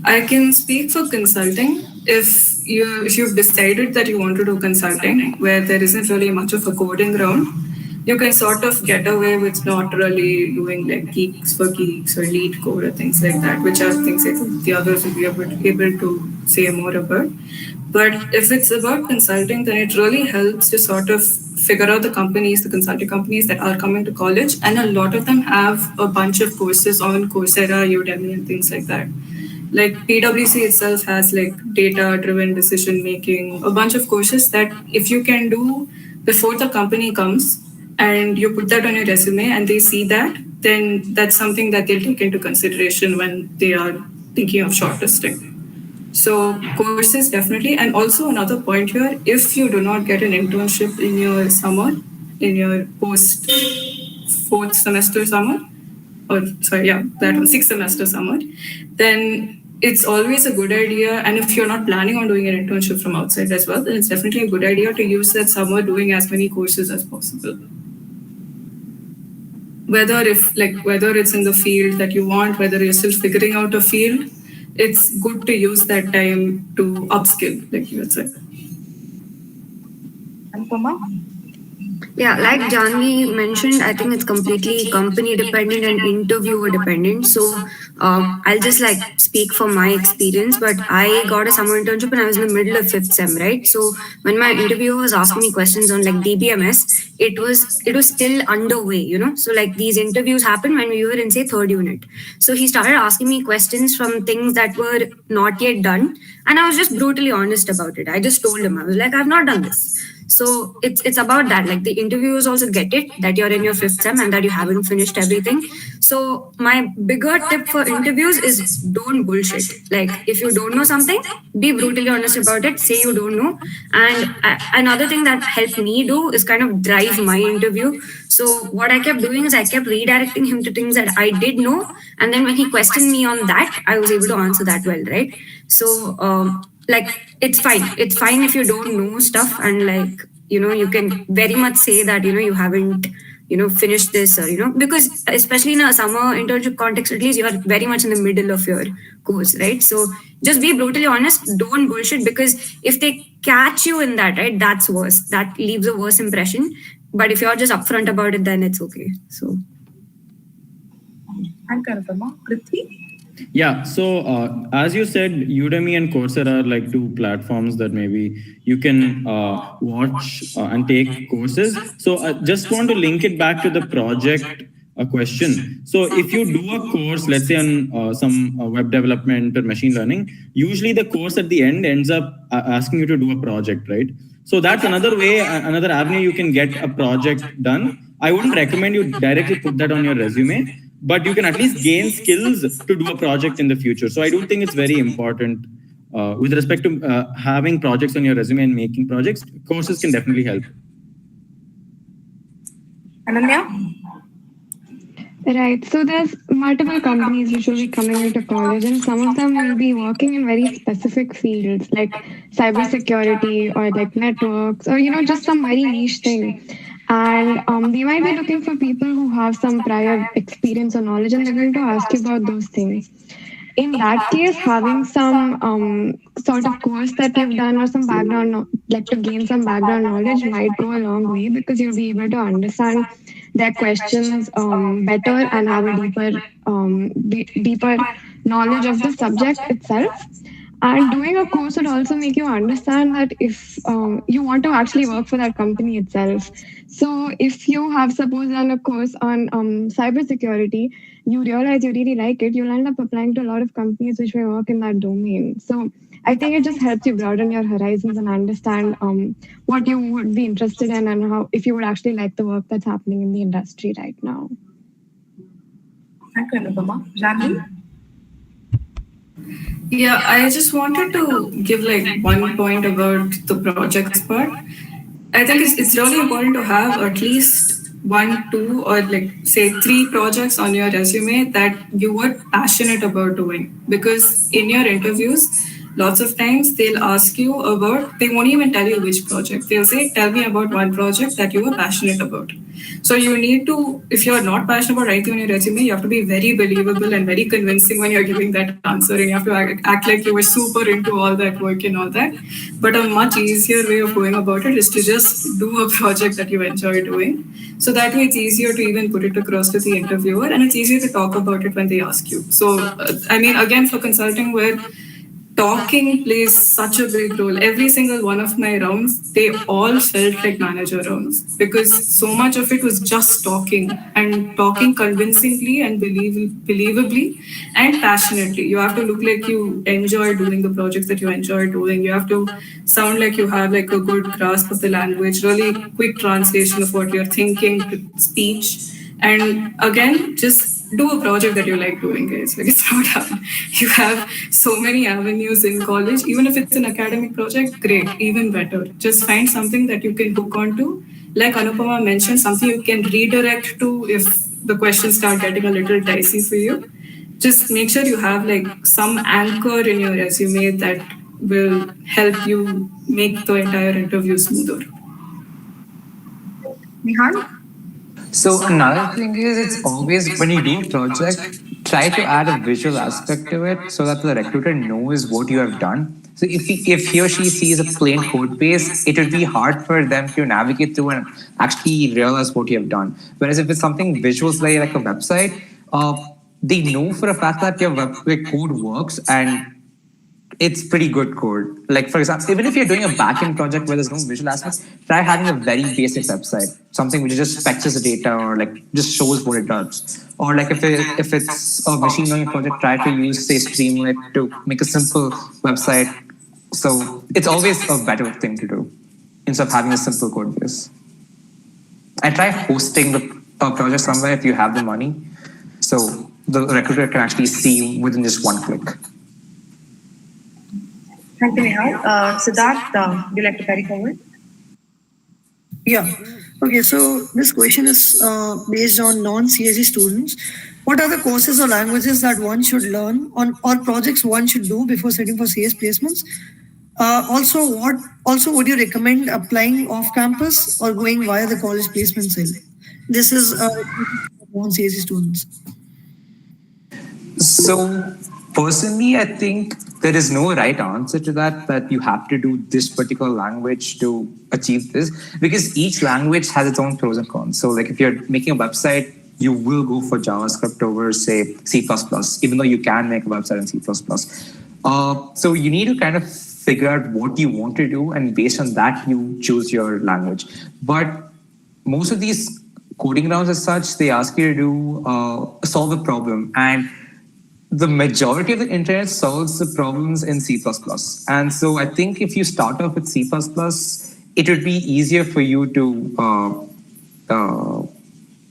I can speak for consulting. If you've decided that you want to do consulting where there isn't really much of a coding round, you can sort of get away with not really doing like geeks for geeks or lead code or things like that, which are things I think the others will be able to say more about. But if it's about consulting, then it really helps to sort of figure out the consulting companies that are coming to college. And a lot of them have a bunch of courses on Coursera, Udemy, and things like that. Like PwC itself has like data-driven decision making, a bunch of courses that if you can do before the company comes and you put that on your resume and they see that, then that's something that they'll take into consideration when they are thinking of shortlisting. So courses definitely. And also another point here, if you do not get an internship in your summer, in your post fourth semester summer, or sorry, yeah, that one, sixth semester summer, then it's always a good idea. And if you're not planning on doing an internship from outside as well, then it's definitely a good idea to use that summer doing as many courses as possible. Whether it's in the field that you want, whether you're still figuring out a field, it's good to use that time to upskill, like you had said. Anupama? Yeah, like Jahnavi mentioned, I think it's completely company dependent and interviewer dependent. So I'll just speak from my experience, but I got a summer internship when I was in the middle of fifth sem, right? So when my interviewer was asking me questions on DBMS, it was still underway, So these interviews happened when we were in say third unit. So he started asking me questions from things that were not yet done, and I was just brutally honest about it. I just told him, I was like, I've not done this. So it's about that. The interviewers also get it that you're in your fifth sem and that you haven't finished everything. So my bigger tip for interviews is don't bullshit. If you don't know something, be brutally honest about it. Say you don't know. And another thing that helped me do is kind of drive my interview. So what I kept doing is I kept redirecting him to things that I did know. And then when he questioned me on that, I was able to answer that well, right? So it's fine. It's fine if you don't know stuff, and you can very much say that you haven't finished this, or because especially in a summer internship context, at least you are very much in the middle of your course, right? So just be brutally honest. Don't bullshit, because if they catch you in that, right, that's worse. That leaves a worse impression. But if you're just upfront about it, then it's okay. So. And Anupama, Prithvi? Yeah, so as you said, Udemy and Coursera are two platforms that maybe you can watch and take courses. So I just want to link it back to the project question. So if you do a course, let's say on some web development or machine learning, usually the course at the end ends up asking you to do a project, right? So that's another way, another avenue you can get a project done. I wouldn't recommend you directly put that on your resume, but you can at least gain skills to do a project in the future. So I do think it's very important with respect to having projects on your resume and making projects. Courses can definitely help. Ananya? Right. So there's multiple companies which will be coming into college, and some of them will be working in very specific fields like cybersecurity or like networks or just some very niche thing. And they might be looking for people who have some prior experience or knowledge, and they're going to ask you about those things. In that case, having some sort of course that you've done or some background, like to gain some background knowledge, might go a long way because you'll be able to understand their questions better and have a deeper knowledge of the subject itself. And doing a course would also make you understand that if you want to actually work for that company itself. So if you have suppose done a course on cybersecurity, you realize you really like it, you'll end up applying to a lot of companies which may work in that domain. So I think it just helps you broaden your horizons and understand what you would be interested in and how if you would actually like the work that's happening in the industry right now. Thank you, Anupama. Jahnavi? Yeah, I just wanted to give like one point about the projects part. I think it's really important to have at least one, two, or like say three projects on your resume that you were passionate about doing. Because in your interviews, lots of times they'll ask you about, they won't even tell you which project. They'll say, tell me about one project that you were passionate about. So you need to, if you're not passionate about writing on your resume, you have to be very believable and very convincing when you're giving that answer, and you have to act like you were super into all that work and all that. But a much easier way of going about it is to just do a project that you enjoy doing. So that way it's easier to even put it across to the interviewer, and it's easier to talk about it when they ask you. So, I mean, again, for consulting, where talking plays such a big role. Every single one of my rounds, they all felt like manager rounds because so much of it was just talking and talking convincingly and believably and passionately. You have to look like you enjoy doing the projects that you enjoy doing. You have to sound like you have like a good grasp of the language, really quick translation of what you're thinking to speech. And again, just do a project that you like doing, guys. Like it's not hard. You have so many avenues in college. Even if it's an academic project, great, even better. Just find something that you can hook onto. Like Anupama mentioned, something you can redirect to if the questions start getting a little dicey for you. Just make sure you have like some anchor in your resume that will help you make the entire interview smoother. Nihal? So another thing is, it's always when you do a project, try to add a visual aspect to it so that the recruiter knows what you have done. So if he or she sees a plain code base, it would be hard for them to navigate through and actually realize what you have done. Whereas if it's something visual, like a website, they know for a fact that your code works and it's pretty good code. Like for example, even if you're doing a backend project where there's no visual aspects, try having a very basic website, something which just fetches the data or like just shows what it does. Or like if it's a machine learning project, try to use say Streamlit to make a simple website. So it's always a better thing to do instead of having a simple code base. And try hosting the project somewhere if you have the money, so the recruiter can actually see within just one click. Thank you, Nihal. Siddharth, would you like to carry forward? Yeah. Okay, so this question is based on non-CSE students. What are the courses or languages that one should learn on or projects one should do before setting for CS placements? Also would you recommend applying off campus or going via the college placement cell? This is non-CSE students. So personally, I think there is no right answer to that you have to do this particular language to achieve this, because each language has its own pros and cons. So like if you're making a website, you will go for JavaScript over say C++, even though you can make a website in C++. So you need to kind of figure out what you want to do, and based on that, you choose your language. But most of these coding rounds as such, they ask you to do solve a problem, and the majority of the internet solves the problems in C++. And so I think if you start off with C++, it would be easier for you to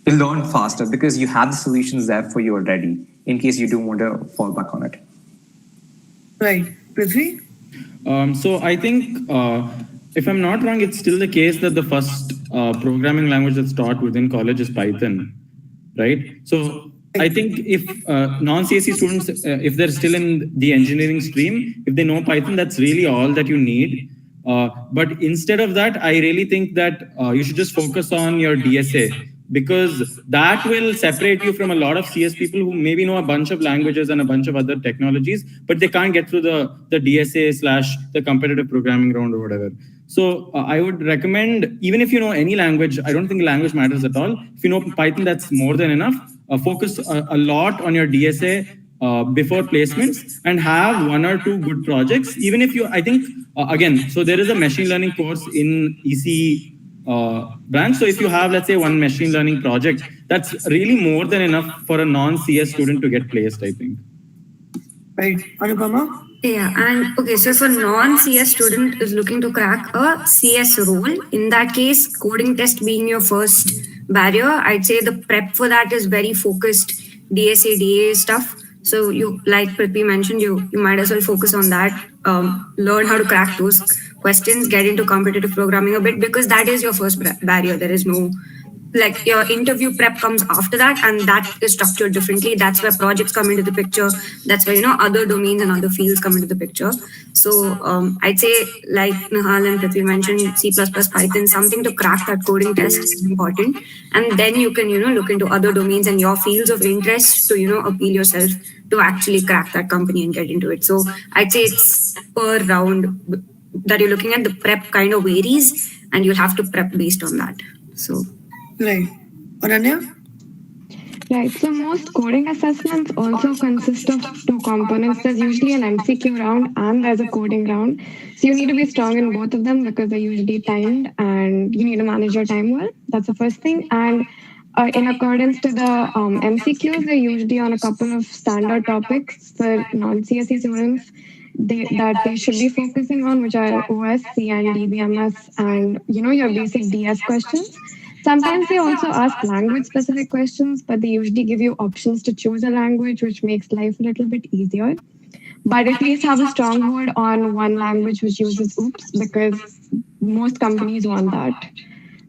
learn faster because you have the solutions there for you already in case you do want to fall back on it. Right. Prithvi? So I think, if I'm not wrong, it's still the case that the first programming language that's taught within college is Python. right? So I think if non-CSE students, if they're still in the engineering stream, if they know Python, that's really all that you need. But instead of that, I really think that you should just focus on your DSA, because that will separate you from a lot of CS people who maybe know a bunch of languages and a bunch of other technologies, but they can't get through the DSA / the competitive programming round or whatever. So I would recommend, even if you know any language, I don't think language matters at all. If you know Python, that's more than enough. Focus a lot on your DSA before placements, and have 1 or 2 good projects. Even if you, I think, again, so there is a machine learning course in EC branch. So if you have, let's say, 1 machine learning project, that's really more than enough for a non-CS student to get placed, I think. Right. Anupama? Yeah, and okay, so if a non-CS student is looking to crack a CS role, in that case, coding test being your first barrier, I'd say the prep for that is very focused DSA, DA stuff. So you, like Prithvi mentioned, you might as well focus on that, learn how to crack those questions, get into competitive programming a bit, because that is your first barrier. There is no, like, your interview prep comes after that, and that is structured differently. That's where projects come into the picture. That's where, other domains and other fields come into the picture. So I'd say, like Nihal and Prithvi mentioned, C++, Python, something to crack that coding test is important. And then you can, look into other domains and your fields of interest to, appeal yourself to actually crack that company and get into it. So I'd say it's per round that you're looking at. The prep kind of varies, and you'll have to prep based on that. So. Right. Ananya? Right. So most coding assessments also consist of 2 components. There's usually an MCQ round and there's a coding round. So you need to be strong in both of them because they're usually timed, and you need to manage your time well. That's the first thing. And in accordance to the MCQs, they're usually on a couple of standard topics for non-CSE students that they should be focusing on, which are OS, C, and DBMS, and your basic DS questions. Sometimes they also ask language-specific questions, but they usually give you options to choose a language, which makes life a little bit easier. But at least have a stronghold on one language which uses OOPS, because most companies want that.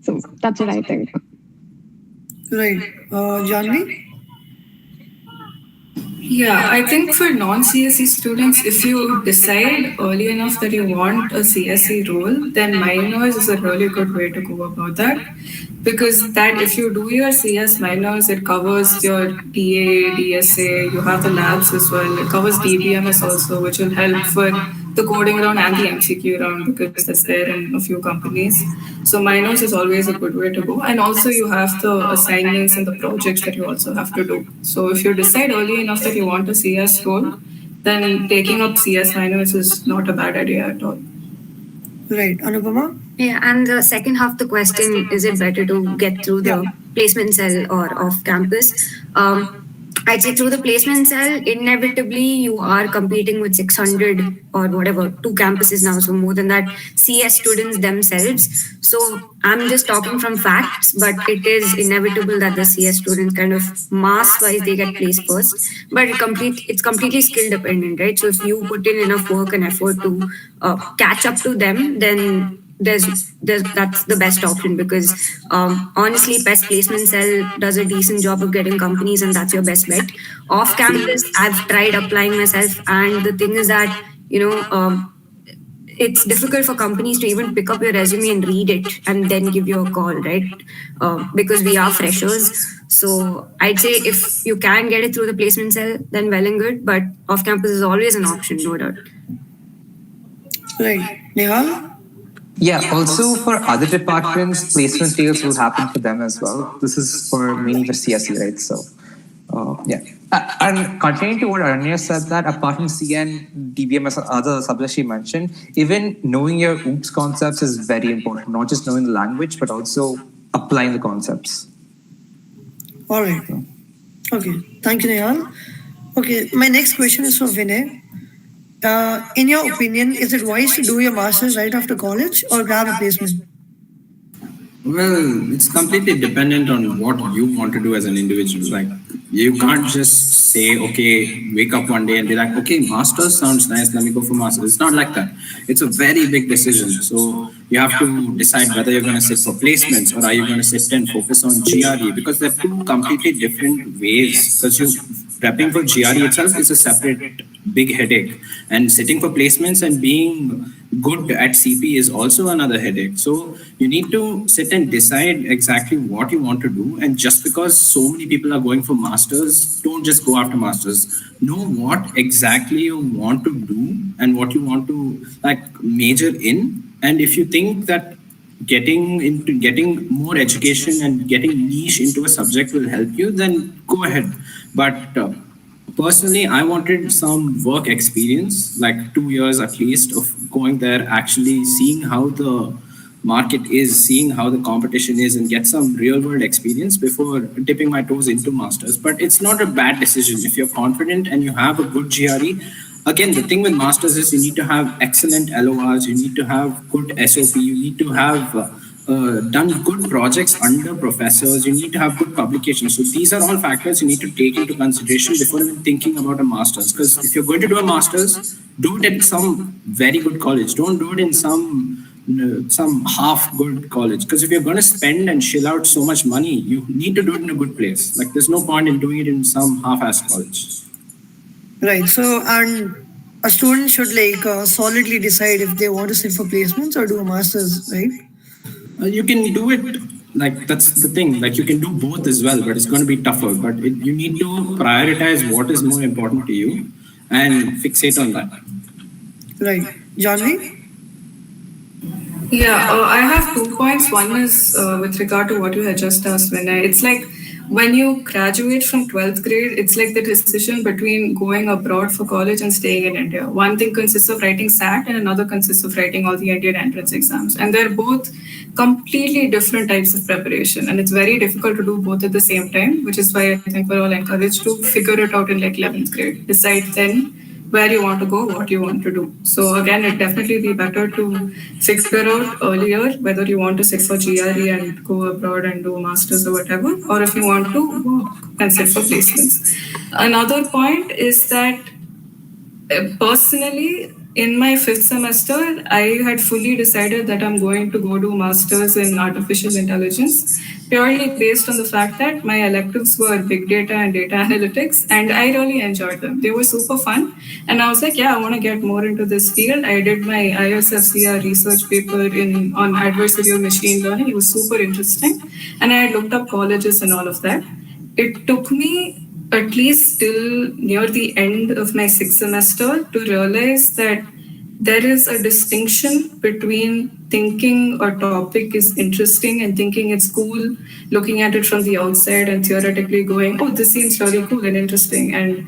So that's what I think. Right. Jahnavi? Yeah, I think for non-CSE students, if you decide early enough that you want a CSE role, then minors is a really good way to go about that. Because that, if you do your CS minors, it covers your DA, DSA, you have the labs as well. It covers DBMS also, which will help for the coding round and the MCQ round, because that's there in a few companies. So minors is always a good way to go. And also you have the assignments and the projects that you also have to do. So if you decide early enough that you want a CS role, then taking up CS minors is not a bad idea at all. Right. Anupama? Yeah, and the second half of the question, is it better to get through the placement cell or off campus? I'd say through the placement cell, inevitably you are competing with 600 or whatever, 2 campuses now, so more than that, CS students themselves. So I'm just talking from facts, but it is inevitable that the CS students kind of mass-wise, they get placed first. But it's completely skill dependent, right? So if you put in enough work and effort to catch up to them, then that's the best option, because honestly, best placement cell does a decent job of getting companies, and that's your best bet. Off campus, I've tried applying myself, and the thing is that it's difficult for companies to even pick up your resume and read it and then give you a call, right? Because we are freshers. So I'd say if you can get it through the placement cell, then well and good, but off campus is always an option, no doubt. Right. Nihal? Yeah, also for other departments, placement deals will happen for them as well. This is for mainly for CSE, right? So, yeah. And continuing to what Ananya said, that apart from CN, DBMS, and other subjects she mentioned, even knowing your OOPS concepts is very important. Not just knowing the language, but also applying the concepts. All right. Okay. Thank you, Nihal. Okay. My next question is for Vinay. In your opinion, is it wise to do your master's right after college or grab a placement? Well, it's completely dependent on what you want to do as an individual. Like, you can't just say, okay, wake up one day and be like, okay, master's sounds nice, let me go for master's. It's not like that. It's a very big decision. So You have to decide whether you're going to sit for placements or are you going to sit and focus on GRE, because they're two completely different ways. Because you prepping for GRE itself is a separate big headache, and sitting for placements and being good at CP is also another headache. So you need to sit and decide exactly what you want to do. And just because so many people are going for masters, don't just go after masters. Know what exactly you want to do and what you want to like major in. And if you think that getting more education and getting niche into a subject will help you, then go ahead. But personally, I wanted some work experience, like 2 years at least of going there, actually seeing how the market is, seeing how the competition is, and get some real world experience before dipping my toes into masters. But it's not a bad decision if you're confident and you have a good GRE. Again, the thing with masters is you need to have excellent LORs, you need to have good SOP, you need to have done good projects under professors, you need to have good publications. So these are all factors you need to take into consideration before even thinking about a master's. Because if you're going to do a master's, do it at some very good college. Don't do it in some half good college. Because if you're going to spend and shill out so much money, you need to do it in a good place. Like there's no point in doing it in some half-assed college. Right. So, and a student should like solidly decide if they want to sit for placements or do a master's, right? You can do it, like that's the thing, like you can do both as well, but it's going to be tougher. But you need to prioritize what is more important to you and fixate on that. Right. Jahnavi? Yeah, I have 2 points. One is with regard to what you had just asked, Vinay. It's like when you graduate from 12th grade, it's like the decision between going abroad for college and staying in India. One thing consists of writing SAT and another consists of writing all the Indian entrance exams. And they're both completely different types of preparation. And it's very difficult to do both at the same time, which is why I think we're all encouraged to figure it out in like 11th grade. Decide then where you want to go, what you want to do. So again, it'd definitely be better to figure out earlier whether you want to sit for GRE and go abroad and do a master's or whatever, or if you want to work and sit for placements. Another point is that personally, in my 5th semester, I had fully decided that I'm going to go do masters in artificial intelligence, purely based on the fact that my electives were big data and data analytics, and I really enjoyed them. They were super fun, and I was like, yeah, I want to get more into this field. I did my ISFCR research paper on adversarial machine learning. It was super interesting, and I had looked up colleges and all of that. It took me at least till near the end of my 6th semester to realize that there is a distinction between thinking a topic is interesting and thinking it's cool, looking at it from the outside and theoretically going, oh, this seems really cool and interesting. And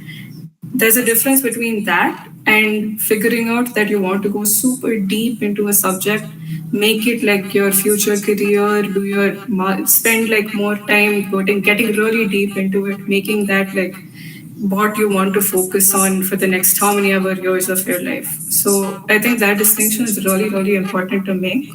there's a difference between that and figuring out that you want to go super deep into a subject, make it like your future career, spend like more time getting really deep into it, making that like what you want to focus on for the next how many ever years of your life. So I think that distinction is really, really important to make.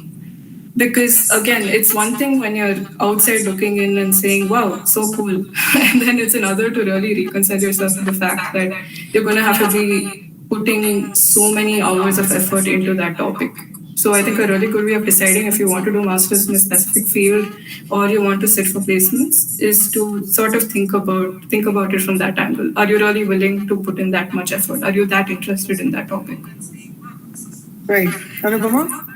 Because again, it's one thing when you're outside looking in and saying, wow, so cool. And then it's another to really reconcile yourself with the fact that you're going to have to be putting so many hours of effort into that topic. So I think a really good way of deciding if you want to do masters in a specific field or you want to sit for placements is to sort of think about it from that angle. Are you really willing to put in that much effort? Are you that interested in that topic? Right. Anupama?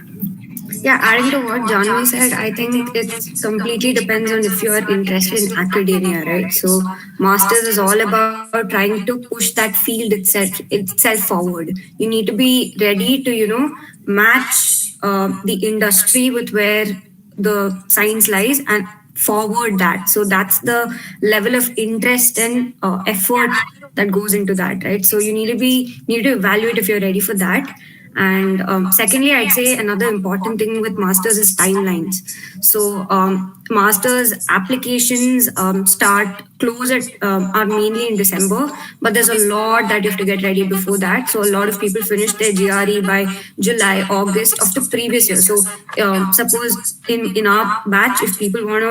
Yeah, adding to what Jahnavi said, I think it completely depends on if you are interested in academia, right? So masters is all about trying to push that field itself forward. You need to be ready to, match the industry with where the science lies and forward that. So that's the level of interest and effort that goes into that, right? So you need to evaluate if you're ready for that. And secondly, I'd say another important thing with masters is timelines. So masters applications are mainly in December, but there's a lot that you have to get ready before that. So a lot of people finish their GRE by July, August of the previous year. So suppose in our batch, if people want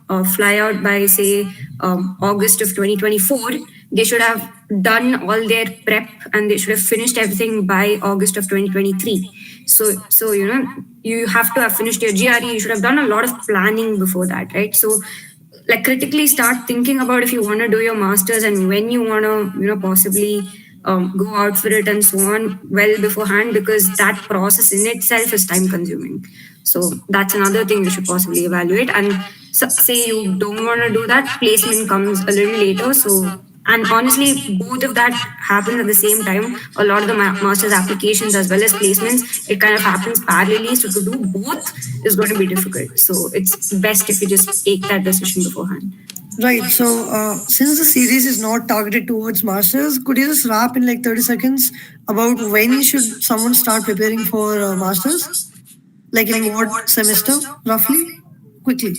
to fly out by say August of 2024, they should have done all their prep and they should have finished everything by August of 2023. So you have to have finished your GRE. You should have done a lot of planning before that, right? So like critically start thinking about if you want to do your masters and when you want to possibly go out for it and so on well beforehand, because that process in itself is time consuming. So that's another thing you should possibly evaluate. And so, say you don't want to do that, placement comes a little later. So, and honestly, both of that happens at the same time. A lot of the master's applications as well as placements, it kind of happens parallelly. So to do both is going to be difficult. So it's best if you just take that decision beforehand. Right. So, since the series is not targeted towards masters, could you just wrap in like 30 seconds about when should someone start preparing for masters? Like in what semester, roughly? Quickly.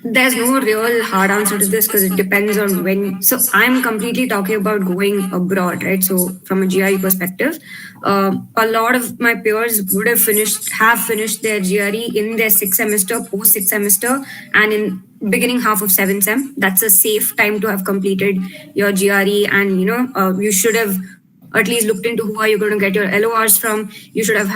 There's no real hard answer to this because it depends on when. So I'm completely talking about going abroad, right? So from a GRE perspective, a lot of my peers would have finished their GRE in their sixth semester, post sixth semester, and in beginning half of seventh sem. That's a safe time to have completed your GRE, and you should have at least looked into who are you going to get your LORs from. You should have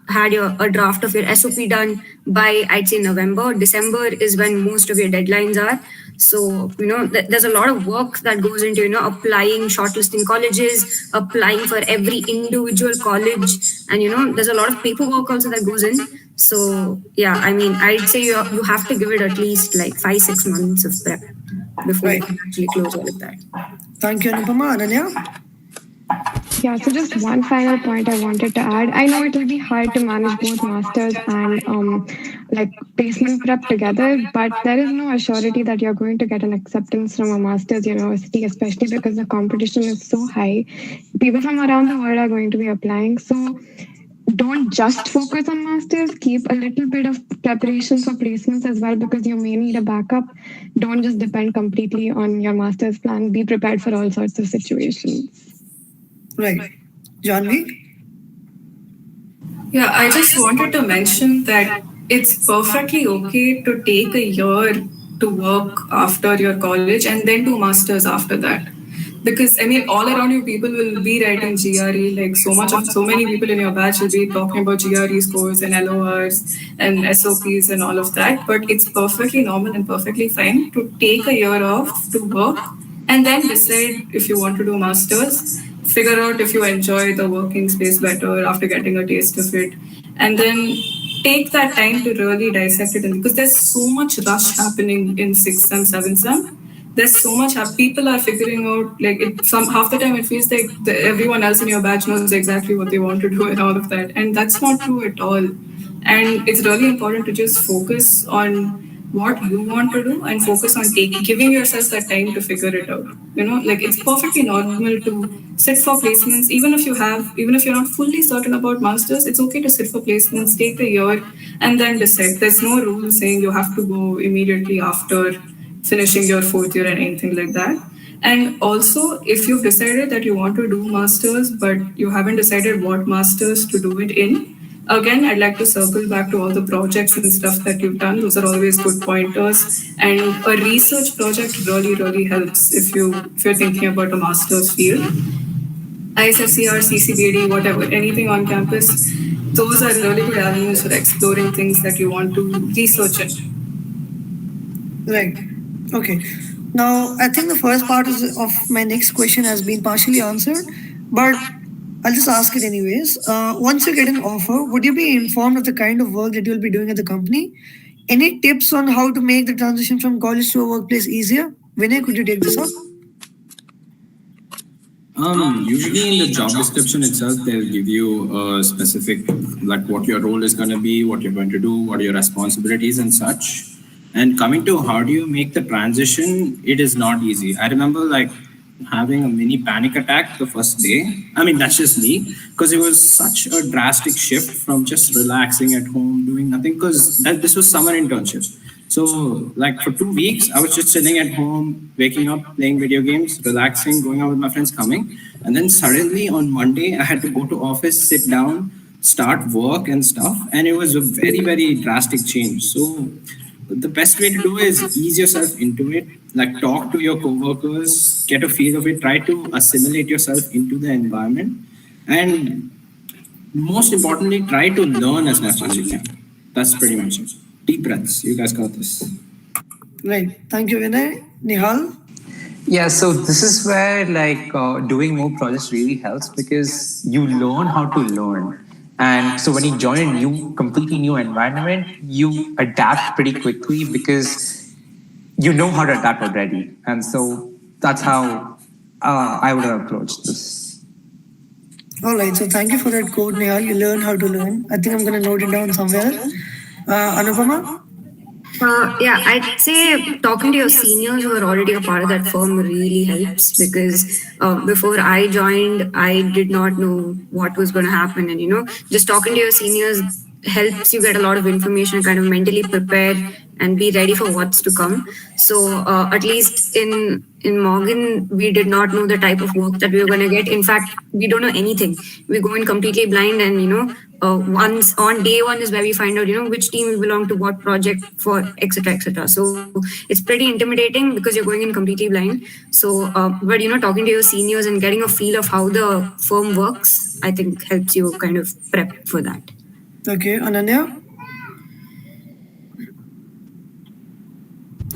had a draft of your SOP done by, I'd say, November. December is when most of your deadlines are. So, there's a lot of work that goes into, applying, shortlisting colleges, applying for every individual college. And, there's a lot of paperwork also that goes in. So, yeah, I mean, I'd say you have to give it at least like 5-6 months of prep before you can actually close all of that. Thank you, Anupama. Ananya? Yeah, so just one final point I wanted to add. I know it will be hard to manage both masters and like placement prep together, but there is no assurity that you're going to get an acceptance from a master's university, especially because the competition is so high. People from around the world are going to be applying. So don't just focus on masters. Keep a little bit of preparation for placements as well, because you may need a backup. Don't just depend completely on your master's plan. Be prepared for all sorts of situations. Right. Jahnavi? Yeah, I just wanted to mention that it's perfectly okay to take a year to work after your college and then do masters after that. Because I mean, all around you, people will be writing GRE. Like so many people in your batch will be talking about GRE scores and LORs and SOPs and all of that. But it's perfectly normal and perfectly fine to take a year off to work and then decide if you want to do masters. Figure out if you enjoy the working space better after getting a taste of it, and then take that time to really dissect it. Because there's so much rush happening in 6th sem, 7th sem. There's so much people are figuring out, like half the time it feels like everyone else in your batch knows exactly what they want to do and all of that, and that's not true at all. And it's really important to just focus on what you want to do and focus on giving yourself that time to figure it out. Like it's perfectly normal to sit for placements, even if you're not fully certain about masters. It's okay to sit for placements, take a year, and then decide. There's no rule saying you have to go immediately after finishing your 4th year and anything like that. And also, if you've decided that you want to do masters, but you haven't decided what masters to do it in, again, I'd like to circle back to all the projects and stuff that you've done. Those are always good pointers. And a research project really, really helps if you're thinking about a master's field. ISFCR, CCBAD, whatever, anything on campus, those are really good avenues for exploring things that you want to research it. Right. Okay. Now, I think the first part of my next question has been partially answered, but I'll just ask it anyways. Once you get an offer, would you be informed of the kind of work that you'll be doing at the company? Any tips on how to make the transition from college to a workplace easier? Vinay, could you take this up? Usually in the job description itself, they'll give you a specific, like what your role is going to be, what you're going to do, what are your responsibilities and such. And coming to how do you make the transition, it is not easy. I remember like having a mini panic attack the first day. I mean, that's just me, because it was such a drastic shift from just relaxing at home, doing nothing, because this was summer internship. So like for 2 weeks, I was just sitting at home, waking up, playing video games, relaxing, going out with my friends, coming. And then suddenly on Monday, I had to go to office, sit down, start work and stuff. And it was a very, very drastic change. So the best way to do is ease yourself into it. Like talk to your coworkers, get a feel of it, try to assimilate yourself into the environment, and most importantly, try to learn as much as you can. That's pretty much it. Deep breaths. You guys got this. Right. Thank you, Vinay. Nihal? Yeah, so this is where doing more projects really helps because you learn how to learn. And so when you join a completely new environment, you adapt pretty quickly because you know how to adapt already. And so that's how I would have approached this. All right. So thank you for that quote, Nihal. You learn how to learn. I think I'm going to note it down somewhere. Anupama? Yeah, I'd say talking to your seniors who are already a part of that firm really helps because before I joined, I did not know what was going to happen. And, just talking to your seniors helps you get a lot of information, kind of mentally prepare and be ready for what's to come. So at least in Morgan, we did not know the type of work that we were going to get. In fact, we don't know anything. We go in completely blind and, once on day one is where we find out, which team we belong to, what project for, etc., etc. So it's pretty intimidating because you're going in completely blind. So, but talking to your seniors and getting a feel of how the firm works, I think helps you kind of prep for that. Okay, Ananya?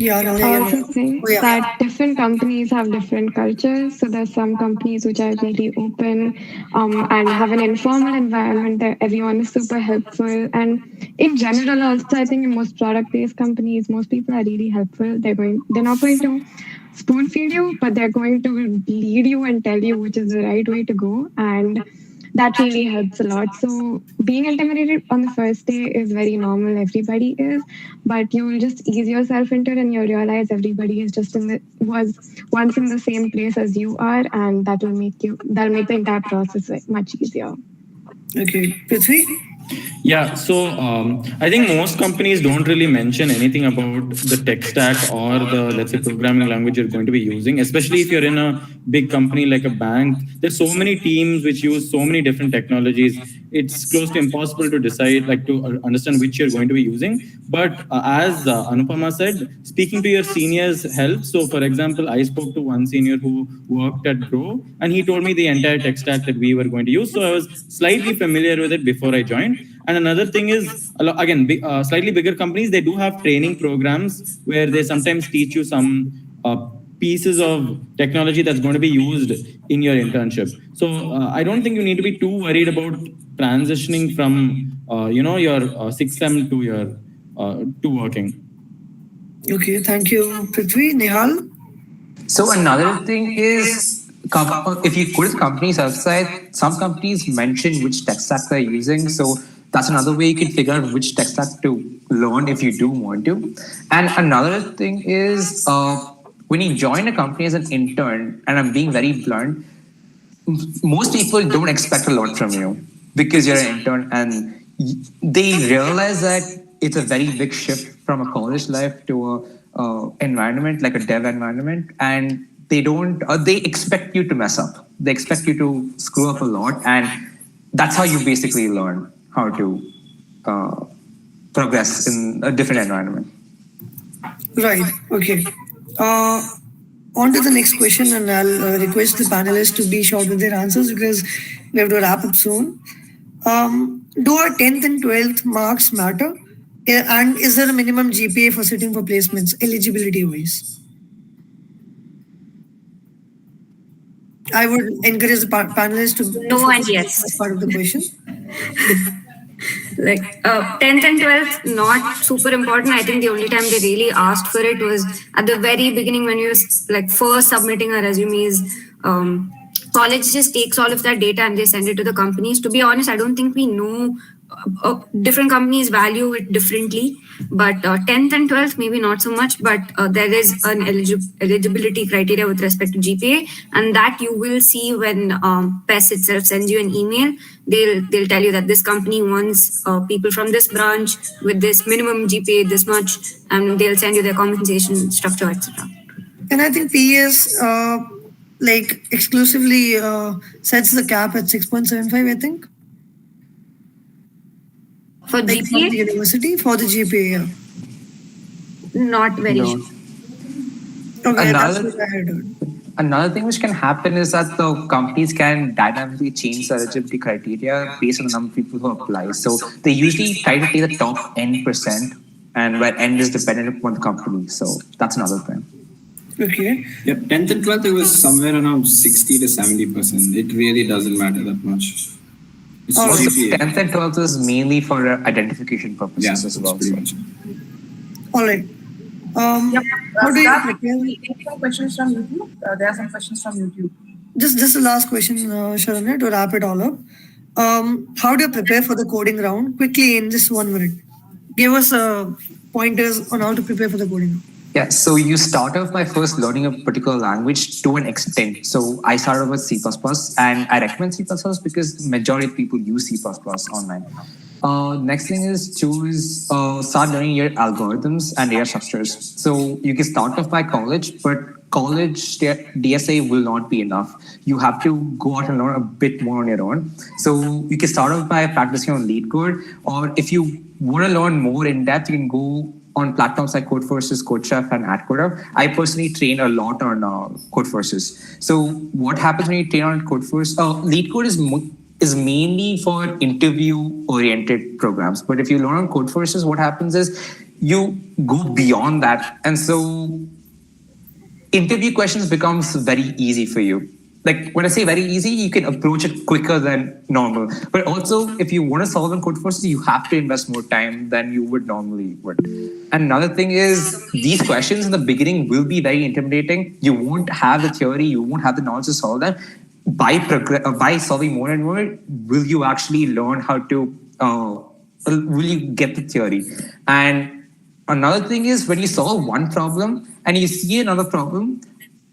Yeah, I also think that different companies have different cultures. So there's some companies which are really open and have an informal environment where everyone is super helpful. And in general, also, I think in most product-based companies, most people are really helpful. They're not going to spoon feed you, but they're going to lead you and tell you which is the right way to go. And that really helps a lot. So being intimidated on the first day is very normal. Everybody is, but you'll just ease yourself into it and you'll realize everybody is just was once in the same place as you are, and that'll make the entire process much easier. Okay, Prithvi? Yeah, so I think most companies don't really mention anything about the tech stack or the, let's say, programming language you're going to be using, especially if you're in a big company like a bank. There's so many teams which use so many different technologies. It's close to impossible to decide, to understand which you're going to be using. But as Anupama said, speaking to your seniors helps. So, for example, I spoke to one senior who worked at Grow, and he told me the entire tech stack that we were going to use. So I was slightly familiar with it before I joined. And another thing is, again, slightly bigger companies, they do have training programs where they sometimes teach you some pieces of technology that's going to be used in your internship. So I don't think you need to be too worried about transitioning from, your 6M to your to working. Okay, thank you, Prithvi. Nihal? So another thing is, if you go to the company's website, some companies mention which tech stack they're using. So that's another way you can figure out which tech stack to learn if you do want to. And another thing is, when you join a company as an intern, and I'm being very blunt, most people don't expect a lot from you because you're an intern, and they realize that it's a very big shift from a college life to a environment like a dev environment, and they expect you to mess up. They expect you to screw up a lot, and that's how you basically learn how to progress in a different environment. Right, okay. On to the next question, and I'll request the panelists to be short with their answers because we have to wrap up soon. Do our 10th and 12th marks matter? And is there a minimum GPA for sitting for placements, eligibility-wise? I would encourage the panelists to No and yes. as part of the question. 10th and 12th, not super important. I think the only time they really asked for it was at the very beginning when we were first submitting our resumes. College just takes all of that data and they send it to the companies. To be honest, I don't think we know. Different companies value it differently, but 10th and 12th maybe not so much, but there is an eligibility criteria with respect to GPA, and that you will see when PES itself sends you an email. They'll tell you that this company wants people from this branch with this minimum GPA this much, and they'll send you their compensation structure, etc. And I think PES exclusively sets the cap at 6.75, I think. For GPA? The university for the GPA, yeah. Not very No. sure. Okay, that's Another what I had heard. Another thing which can happen is that the companies can dynamically change the eligibility criteria based on the number of people who apply. So they usually try to take the top N%, and where N is dependent upon the company. So that's another thing. Okay. Yep, 10th and 12th, it was somewhere around 60 to 70%. It really doesn't matter that much. It's Oh, Also, GPA. 10th and 12th is mainly for identification purposes Yeah, as that's well. pretty So. much it. all right. Yep. How do you Siddharth, prepare? we take some questions from YouTube. There are some questions from YouTube. Just the last question, Sharanya, to wrap it all up. How do you prepare for the coding round? Quickly, in just 1 minute. Give us pointers on how to prepare for the coding round. Yeah, so you start off by first learning a particular language to an extent. So I started with C++, and I recommend C++ because majority of people use C++ online. Next thing is start learning your algorithms and data structures. So you can start off by college, but college DSA will not be enough. You have to go out and learn a bit more on your own. So you can start off by practicing on lead code, or if you want to learn more in depth, you can go on platforms like Codeforces, CodeChef, and AdCoder. I personally train a lot on Codeforces. So what happens when you train on Codeforces? Lead code is mainly for interview-oriented programs. But if you learn on Codeforces, what happens is you go beyond that. And so interview questions becomes very easy for you. Like when I say very easy, you can approach it quicker than normal. But also, if you want to solve on Codeforces, you have to invest more time than you would normally would. And another thing is these questions in the beginning will be very intimidating. You won't have the theory, you won't have the knowledge to solve them. By solving more and more, will you actually learn how to? Will you get the theory? And another thing is when you solve one problem and you see another problem,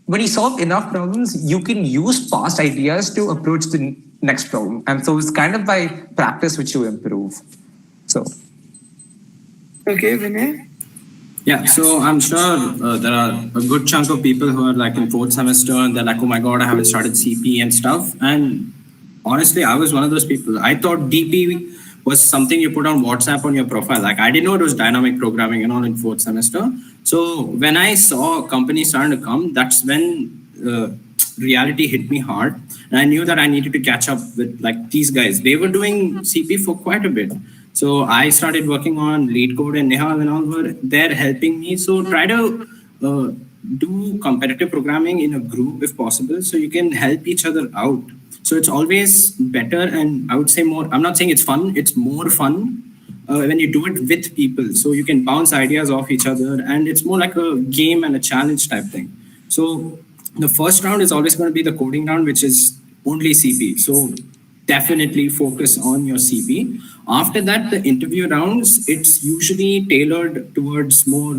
when you solve enough problems, you can use past ideas to approach the next problem. And so it's kind of by practice which you improve. So. Okay, Vinay. Yeah, so I'm sure there are a good chunk of people who are like in fourth semester and they're like, oh my God, I haven't started CP and stuff. And honestly, I was one of those people. I thought DP was something you put on WhatsApp on your profile. Like I didn't know it was dynamic programming and all in fourth semester. So when I saw companies starting to come, that's when reality hit me hard. And I knew that I needed to catch up with like these guys. They were doing CP for quite a bit. So I started working on lead code and Nihal and all were there helping me. So try to do competitive programming in a group if possible, so you can help each other out. So it's always better, and I would say more, I'm not saying it's fun, it's more fun when you do it with people. So you can bounce ideas off each other, and it's more like a game and a challenge type thing. So the first round is always going to be the coding round, which is only CP. So definitely focus on your CP. After that, the interview rounds, it's usually tailored towards more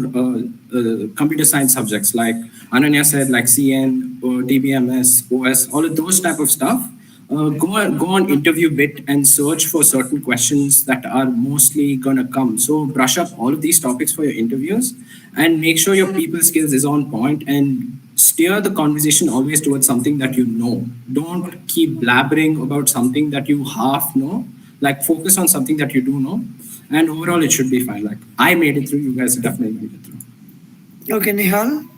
computer science subjects, like Ananya said, like CN or DBMS, OS, all of those type of stuff. Go on interview bit and search for certain questions that are mostly going to come. So brush up all of these topics for your interviews and make sure your people skills is on point, and steer the conversation always towards something that you know. Don't keep blabbering about something that you half know. Like focus on something that you do know, and overall it should be fine. Like I made it through, you guys definitely made it through. Okay, Nihal.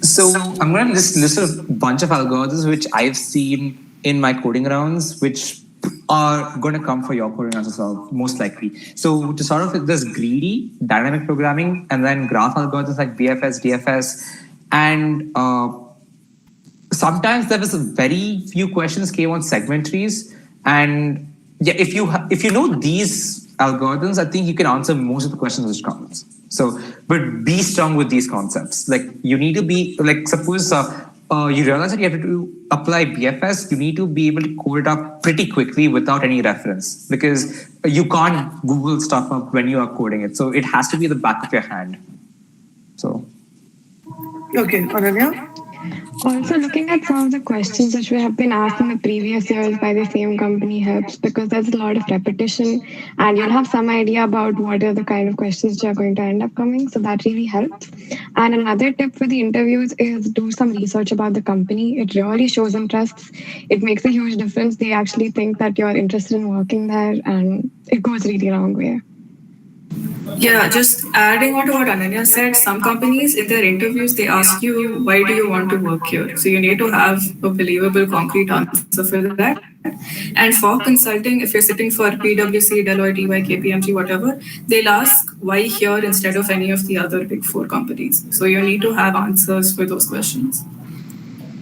So I'm going to list a bunch of algorithms which I've seen in my coding rounds, which are going to come for your coding rounds as well, most likely. So to start off with, there's greedy, dynamic programming, and then graph algorithms like BFS, DFS, and sometimes there was a very few questions came on segment trees. And yeah, if you know these algorithms, I think you can answer most of the questions which comes. So, but be strong with these concepts. Like you need to be like, suppose you realize that you have to apply BFS, you need to be able to code it up pretty quickly without any reference, because you can't Google stuff up when you are coding it. So it has to be the back of your hand. So. Okay, Ananya. Also, looking at some of the questions which we have been asked in the previous years by the same company helps, because there's a lot of repetition and you'll have some idea about what are the kind of questions which are going to end up coming. So that really helps. And another tip for the interviews is do some research about the company. It really shows interest. It makes a huge difference. They actually think that you're interested in working there, and it goes really a long way. Yeah, just adding on to what Ananya said, some companies in their interviews they ask you why do you want to work here. So you need to have a believable, concrete answer for that. And for consulting, if you're sitting for PwC, Deloitte, EY, KPMG, whatever, they'll ask why here instead of any of the other big four companies. So you need to have answers for those questions.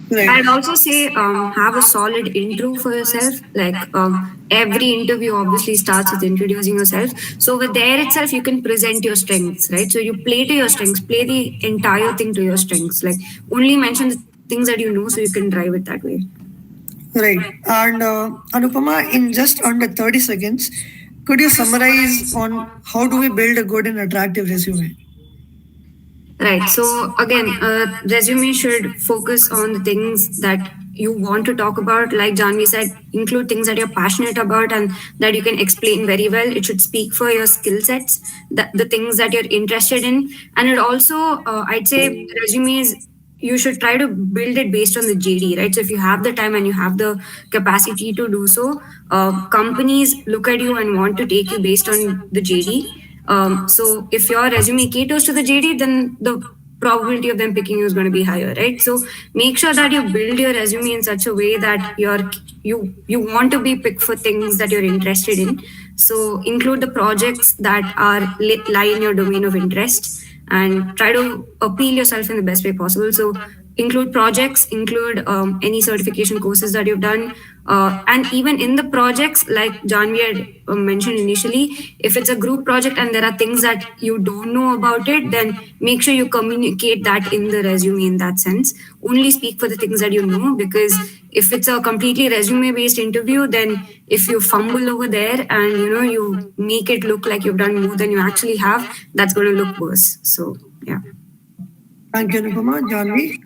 Right. I'd also say have a solid intro for yourself. Like every interview obviously starts with introducing yourself. So with there itself, you can present your strengths, right? So you play to your strengths, play the entire thing to your strengths. Like only mention the things that you know, so you can drive it that way. Right. And Anupama, in just under 30 seconds, could you summarize on how do we build a good and attractive resume? Right. So again, resume should focus on the things that you want to talk about. Like Jahnavi said, include things that you're passionate about and that you can explain very well. It should speak for your skill sets, the things that you're interested in, and it also, I'd say, resumes. You should try to build it based on the JD, right? So if you have the time and you have the capacity to do so, companies look at you and want to take you based on the JD. So if your resume caters to the JD, then the probability of them picking you is going to be higher, right? So make sure that you build your resume in such a way that you want to be picked for things that you're interested in. So include the projects that lie in your domain of interest and try to appeal yourself in the best way possible. So include projects, include any certification courses that you've done, and even in the projects, like Jahnavi had mentioned initially, if it's a group project and there are things that you don't know about it, then make sure you communicate that in the resume in that sense. Only speak for the things that you know, because if it's a completely resume based interview, then if you fumble over there and you make it look like you've done more than you actually have, that's going to look worse. So yeah. Thank you, Anupama. Jahnavi?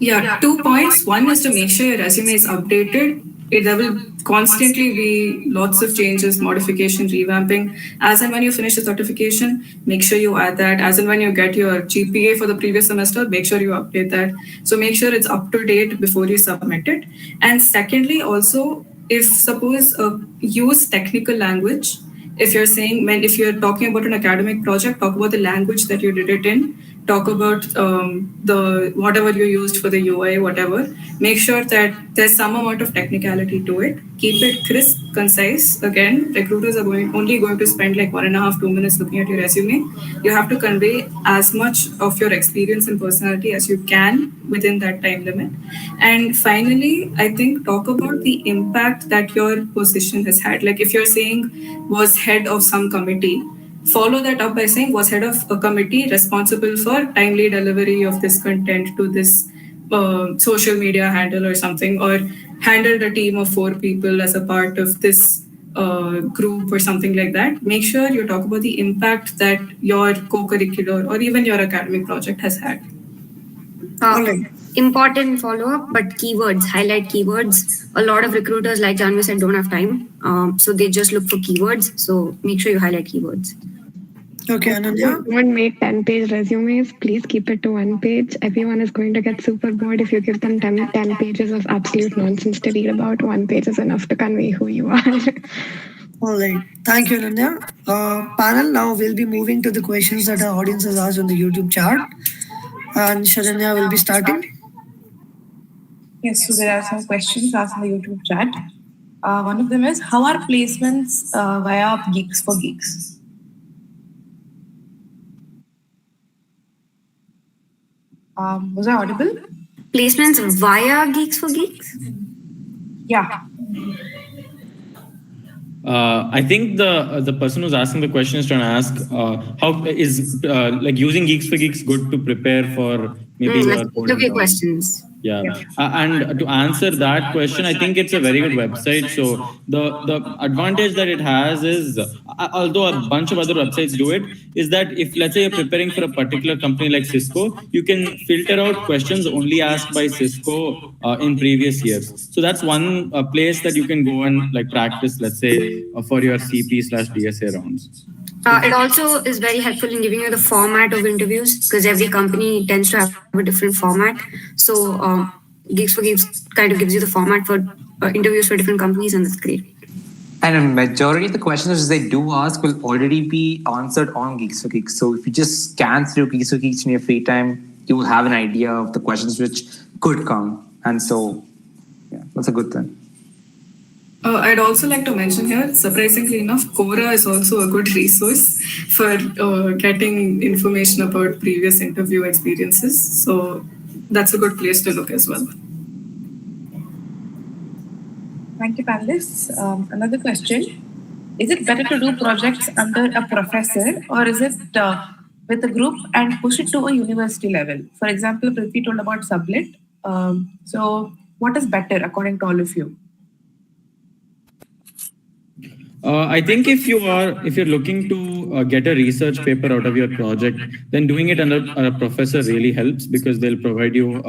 Yeah, 2 points. One is to make sure your resume is updated. There will constantly be lots of changes, modification, revamping. As and when you finish the certification, make sure you add that. As and when you get your GPA for the previous semester, make sure you update that. So make sure it's up to date before you submit it. And secondly, also, if suppose use technical language. If you're talking about an academic project, talk about the language that you did it in. Talk about the whatever you used for the UI, whatever. Make sure that there's some amount of technicality to it. Keep it crisp, concise. Again, recruiters are only going to spend like 1.5, 2 minutes looking at your resume. You have to convey as much of your experience and personality as you can within that time limit. And finally, I think talk about the impact that your position has had. Like if you're saying was head of some committee, follow that up by saying was head of a committee responsible for timely delivery of this content to this social media handle or something, or handled a team of 4 people as a part of this group or something like that. Make sure you talk about the impact that your co-curricular or even your academic project has had. Important follow-up, but keywords, highlight keywords. A lot of recruiters, like Jahnavi said, don't have time. So they just look for keywords. So make sure you highlight keywords. Okay, Ananya? Don't make 10-page resumes. Please keep it to 1 page. Everyone is going to get super bored if you give them 10 pages of absolute nonsense to read about. 1 page is enough to convey who you are. All right. Thank you, Ananya. Panel, now we'll be moving to the questions that our audience has asked on the YouTube chat. And Sharanya will be starting. Yes, so there are some questions asked in the YouTube chat. One of them is, how are placements via Geeks for Geeks? Was I audible? Placements via Geeks for Geeks? Yeah. I think the person who's asking the question is trying to ask how is like using Geeks for Geeks good to prepare for maybe your interview questions. Yeah, and to answer that question, I think it's a very good website. So the advantage that it has is, although a bunch of other websites do it, is that if let's say you're preparing for a particular company like Cisco, you can filter out questions only asked by Cisco in previous years. So that's one place that you can go and like practice, let's say, for your CP/DSA rounds. It also is very helpful in giving you the format of interviews, because every company tends to have a different format. So Geeks for Geeks kind of gives you the format for interviews for different companies, and that's great. And a majority of the questions they do ask will already be answered on Geeks for Geeks. So if you just scan through Geeks for Geeks in your free time, you will have an idea of the questions which could come. And so, yeah, that's a good thing. I'd also like to mention here, surprisingly enough, Quora is also a good resource for getting information about previous interview experiences. So that's a good place to look as well. Thank you, panelists. Another question. Is it better to do projects under a professor, or is it with a group and push it to a university level? For example, Prithvi told about Sublit. So what is better according to all of you? I think if you're looking to get a research paper out of your project, then doing it under a professor really helps, because they'll provide you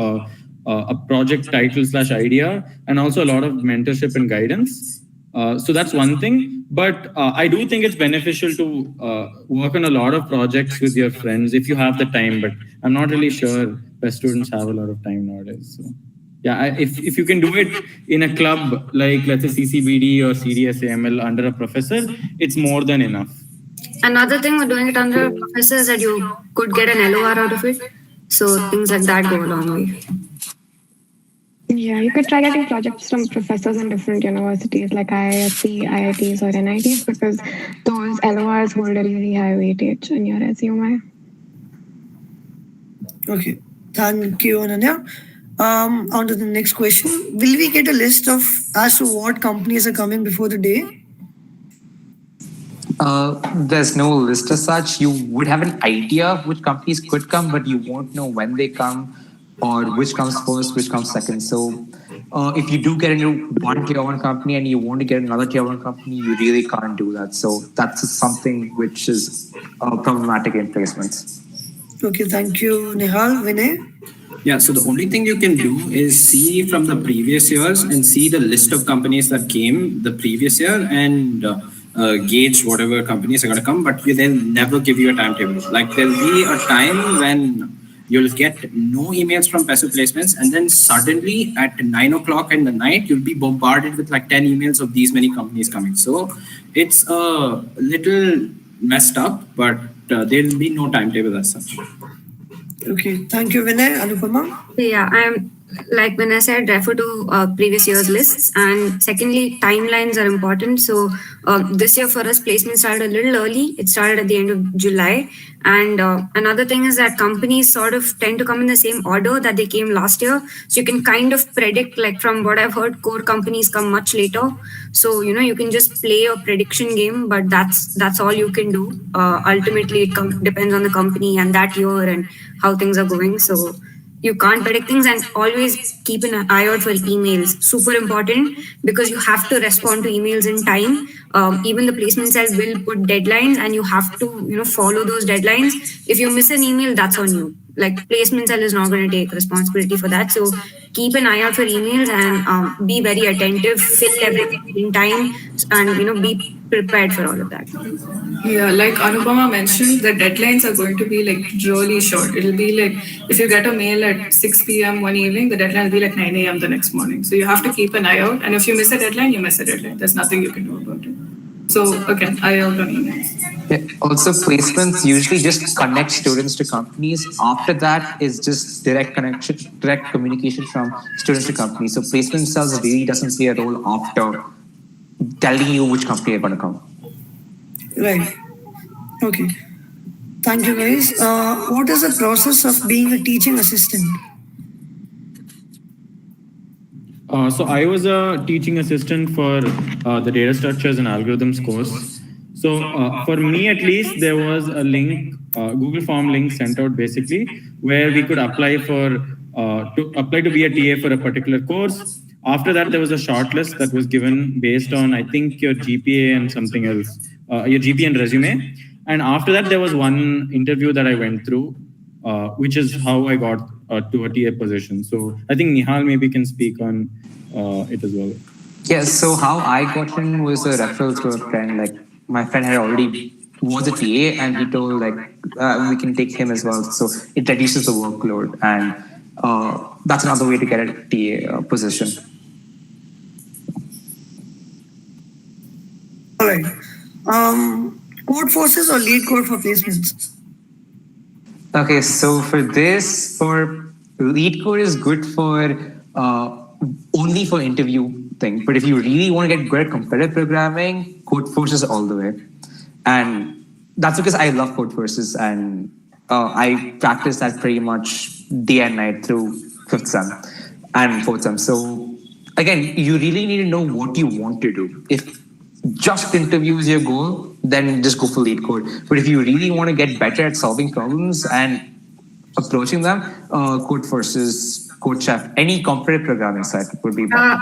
a project title / idea, and also a lot of mentorship and guidance. So that's one thing. But I do think it's beneficial to work on a lot of projects with your friends if you have the time. But I'm not really sure best students have a lot of time nowadays. So. Yeah, if you can do it in a club like, let's say, CCBD or CDSAML under a professor, it's more than enough. Another thing with doing it under a professor is that you could get an LOR out of it. So things like that go a long way. Yeah, you could try getting projects from professors in different universities like IISc, IITs, or NITs, because those LORs hold a really high weightage in your resume. Okay, thank you, Ananya. On to the next question. Will we get a list of as to what companies are coming before the day? There's no list as such. You would have an idea of which companies could come, but you won't know when they come or which comes first, which comes second. So if you do get into one tier 1 company and you want to get another tier 1 company, you really can't do that. So that's something which is problematic in placements. Okay, thank you, Nihal. Vinay? Yeah, so the only thing you can do is see from the previous years and see the list of companies that came the previous year and gauge whatever companies are going to come, but they'll never give you a timetable. Like there'll be a time when you'll get no emails from passive placements, and then suddenly at 9 o'clock in the night, you'll be bombarded with like 10 emails of these many companies coming. So it's a little messed up, but there'll be no timetable as such. Okay, thank you, Vinay. Anupama? Yeah, I'm like when I said, refer to previous year's lists. And secondly, timelines are important. So this year for us, placement started a little early. It started at the end of July. And another thing is that companies sort of tend to come in the same order that they came last year. So you can kind of predict, like from what I've heard, core companies come much later. So, you can just play a prediction game, but that's all you can do. Ultimately, it depends on the company and that year and how things are going. So you can't predict things, and always keep an eye out for emails. Super important, because you have to respond to emails in time. Even the placement cell will put deadlines, and you have to follow those deadlines. If you miss an email, that's on you. Like placement cell is not going to take responsibility for that. So keep an eye out for emails and be very attentive, fill everything in time, and be prepared for all of that. Yeah, like Anupama mentioned, the deadlines are going to be like really short. It'll be like if you get a mail at 6 p.m. one evening, the deadline will be like 9 a.m. the next morning. So you have to keep an eye out. And if you miss a deadline, you miss a deadline. There's nothing you can do about it. So again, eye out on emails. Yeah. Also, placements usually just connect students to companies. After that is just direct communication from students to companies. So placement cells really doesn't play a role after telling you which company you're going to come. Right. Okay. Thank you, guys. What is the process of being a teaching assistant? So I was a teaching assistant for the data structures and algorithms course. So for me, at least, there was a link, Google form link sent out basically, where we could apply to be a TA for a particular course. After that, there was a shortlist that was given based on, I think, your GPA and something else, your GPA and resume. And after that, there was one interview that I went through, which is how I got to a TA position. So I think Nihal maybe can speak on it as well. Yes, so how I got in was a referral to a friend. Like my friend had already was a TA, and he told like we can take him as well. So it reduces the workload, and that's another way to get a TA position. All right. Code forces or lead code for placements? Okay, so for this, for lead code is good for only for interview thing. But if you really want to get good at competitive programming, code forces all the way. And that's because I love code forces and I practice that pretty much day and night through fifth sem and fourth sem. So again, you really need to know what you want to do. If just interview is your goal, then just go for lead code. But if you really want to get better at solving problems and approaching them, code forces, code chef, any competitive programming site would be better.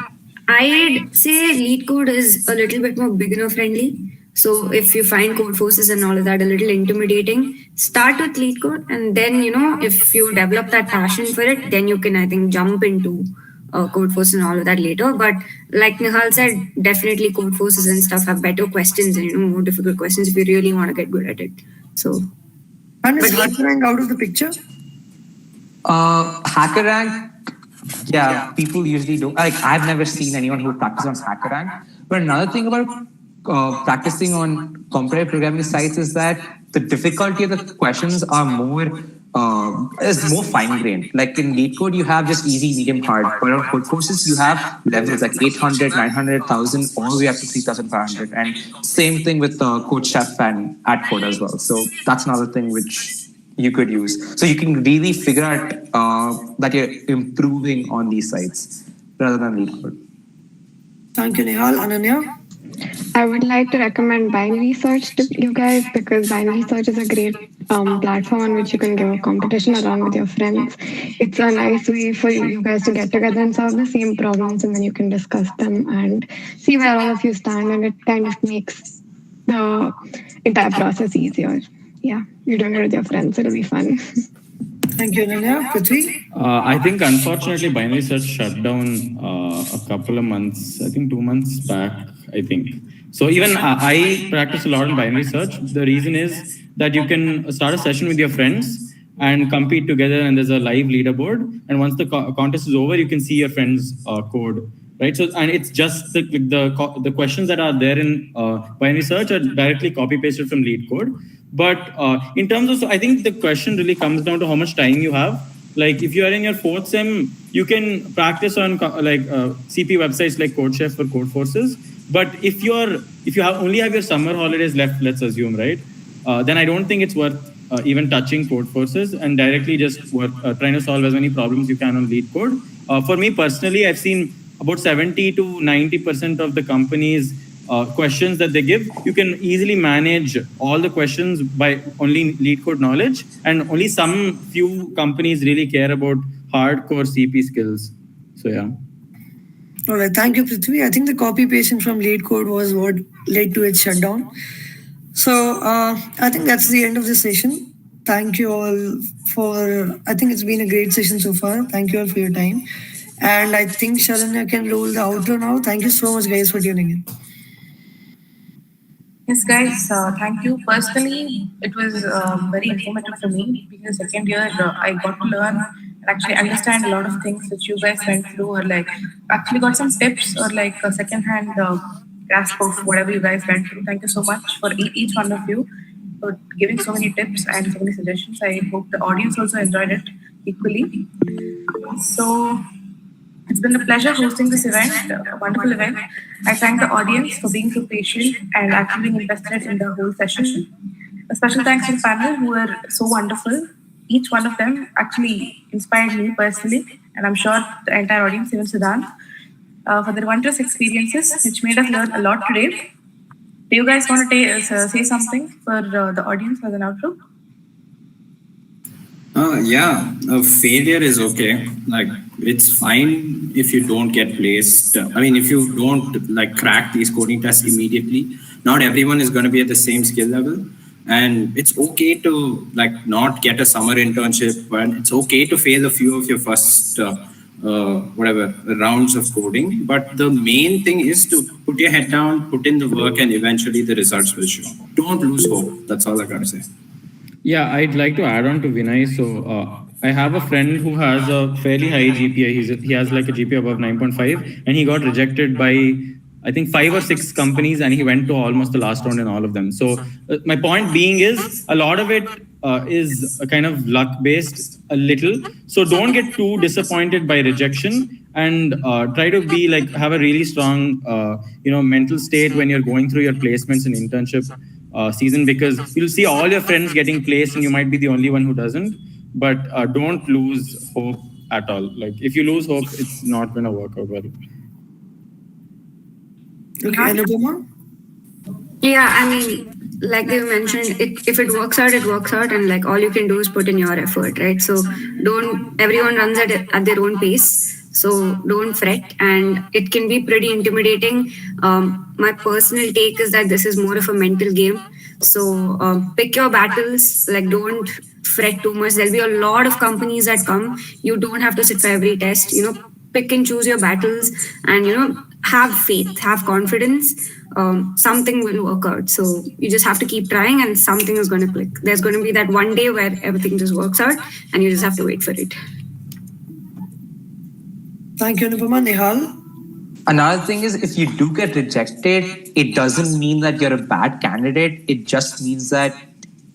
I'd say lead code is a little bit more beginner friendly. So if you find code forces and all of that a little intimidating, start with lead code, and then if you develop that passion for it, then you can, I think, jump into code forces and all of that later. But like Nihal said, definitely code forces and stuff have better questions and more difficult questions if you really want to get good at it. So, and is HackerRank out of the picture? HackerRank, yeah, people usually do. Like, I've never seen anyone who practices on HackerRank. But another thing about practicing on competitive programming sites is that the difficulty of the questions are more fine-grained. Like in lead code, you have just easy, medium, hard. But on code courses, you have levels like 800, 900, 1,000, all the way up to 3,500. And same thing with Code Chef and Ad Code as well. So that's another thing which you could use. So you can really figure out that you're improving on these sites rather than lead code. Thank you, Nihal. Ananya? I would like to recommend binary search to you guys because binary search is a great platform on which you can give a competition along with your friends. It's a nice way for you guys to get together and solve the same problems, and then you can discuss them and see where all of you stand, and it kind of makes the entire process easier. Yeah, you're doing it with your friends. It'll be fun. Thank you, Ananya. Prithvi? I think unfortunately binary search shut down a couple of months, I think 2 months back, I think. So even I practice a lot in binary search. The reason is that you can start a session with your friends and compete together, and there's a live leaderboard. And once the contest is over, you can see your friends' code, right? So, and it's just the questions that are there in binary search are directly copy pasted from lead code. But in terms of, I think the question really comes down to how much time you have. Like if you are in your fourth sem, you can practice on CP websites like CodeChef or Codeforces. But if you only have your summer holidays left, let's assume, right? Then I don't think it's worth even touching Codeforces and directly just trying to solve as many problems you can on lead code. For me personally, I've seen about 70 to 90% of the companies questions that they give, you can easily manage all the questions by only lead code knowledge, and only some few companies really care about hardcore CP skills. So yeah. All right, thank you, Prithvi. I think the copy pasting from lead code was what led to its shutdown. So I think that's the end of the session. Thank you all I think it's been a great session so far. Thank you all for your time. And I think Sharanya can roll the outro now. Thank you so much, guys, for tuning in. Yes, guys, thank you. Personally, it was very informative for me. Being the second year, I got to learn and actually understand a lot of things that you guys went through, or like actually got some tips or like a second-hand grasp of whatever you guys went through. Thank you so much for each one of you for giving so many tips and so many suggestions. I hope the audience also enjoyed it equally. So it's been a pleasure hosting this event, a wonderful event. I thank the audience for being so patient and actually being invested in the whole session. A special thanks to the panel who were so wonderful. Each one of them actually inspired me personally, and I'm sure the entire audience, even Siddhant, for their wondrous experiences, which made us learn a lot today. Do you guys want to say something for the audience as an outro? Failure is okay. Like, it's fine if you don't get placed. I mean, if you don't like crack these coding tests immediately, not everyone is going to be at the same skill level. And it's okay to like not get a summer internship, and it's okay to fail a few of your first rounds of coding. But the main thing is to put your head down, put in the work, and eventually the results will show. Don't lose hope. That's all I gotta say. Yeah, I'd like to add on to Vinay. So I have a friend who has a fairly high GPA. He has like a GPA above 9.5, and he got rejected by I think 5 or 6 companies, and he went to almost the last round in all of them. So my point being is a lot of it is a kind of luck based a little. So don't get too disappointed by rejection, and try to be like have a really strong mental state when you're going through your placements and internship season, because you'll see all your friends getting placed and you might be the only one who doesn't. But don't lose hope at all. Like if you lose hope, it's not going to work out well. Okay, Anupama? Yeah, I mean, like they mentioned, if it works out, it works out, and like all you can do is put in your effort, right? So don't. Everyone runs at their own pace, so don't fret, and it can be pretty intimidating. My personal take is that this is more of a mental game. So pick your battles. Like don't fret too much. There'll be a lot of companies that come. You don't have to sit for every test. Pick and choose your battles, and have faith, have confidence. Something will work out. So you just have to keep trying, and something is going to click. There's going to be that one day where everything just works out, and you just have to wait for it. Thank you, Anupama. Nihal? Another thing is, if you do get rejected, it doesn't mean that you're a bad candidate. It just means that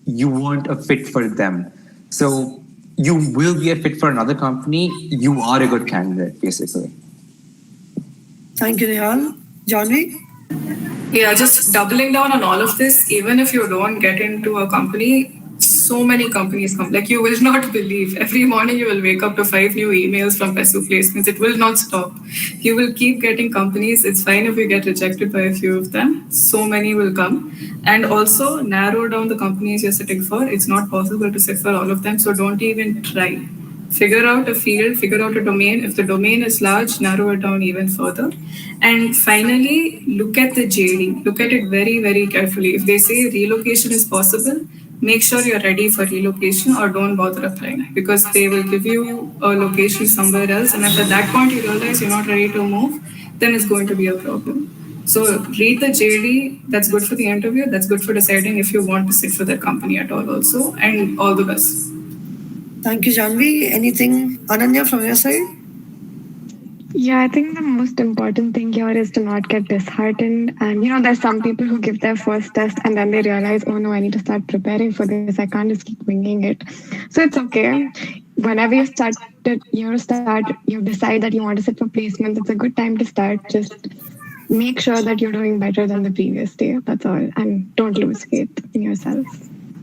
you weren't a fit for them. So you will be a fit for another company. You are a good candidate, basically. Thank you, Nihal. Jahnavi? Yeah, just doubling down on all of this, even if you don't get into a company, so many companies come. Like you will not believe. Every morning you will wake up to 5 new emails from PESU placements. It will not stop. You will keep getting companies. It's fine if you get rejected by a few of them. So many will come. And also narrow down the companies you're sitting for. It's not possible to sit for all of them. So don't even try. Figure out a field, figure out a domain. If the domain is large, narrow it down even further. And finally, look at the JD. Look at it very, very carefully. If they say relocation is possible, make sure you're ready for relocation or don't bother applying, because they will give you a location somewhere else. And if at that point you realize you're not ready to move, then it's going to be a problem. So read the JD. That's good for the interview. That's good for deciding if you want to sit for that company at all also. And all the best. Thank you, Jahnavi. Anything, Ananya, from your side? Yeah, I think the most important thing here is to not get disheartened. And, there's some people who give their first test and then they realize, oh no, I need to start preparing for this. I can't just keep winging it. So it's okay. Whenever you you decide that you want to sit for placements, it's a good time to start. Just make sure that you're doing better than the previous day. That's all. And don't lose faith in yourself.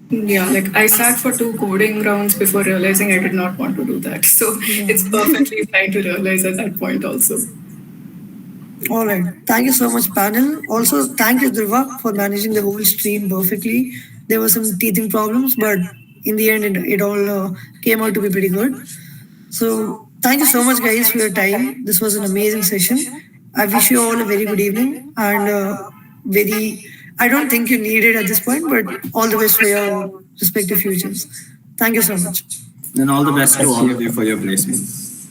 Yeah, like I sat for 2 coding rounds before realizing I did not want to do that. So it's perfectly fine to realize at that point also. All right. Thank you so much, panel. Also, thank you, Dhruva, for managing the whole stream perfectly. There were some teething problems, but in the end, it all came out to be pretty good. So thank you so much, guys, for your time. This was an amazing session. I wish you all a very good evening and I don't think you need it at this point, but all the best for your respective futures. Thank you so much. And all the best to all of you for your placement.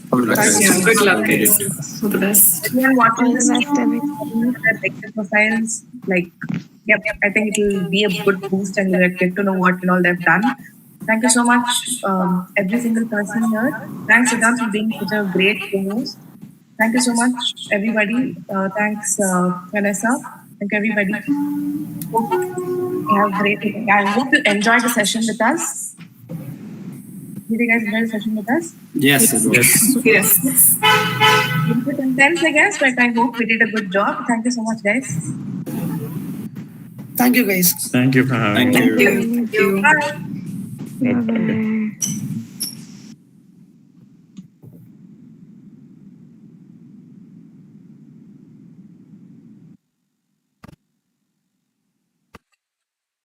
Thank you. Good luck, guys. All the best. Everyone watching this their LinkedIn profiles, I think it will be a good boost and you'll get to know what and all they've done. Thank you so much, every single person here. Thanks, Siddharth, for being such a great co-host. Thank you so much, everybody. Thanks, Vanessa. Thank you, everybody. Hope you have a great evening. I hope you enjoyed the session with us. Did you guys enjoy the session with us? Yes, it was. Yes. A bit intense, I guess, but I hope we did a good job. Thank you so much, guys. Thank you, guys. Thank you for having me. Thank you. Thank you. Bye. Bye-bye.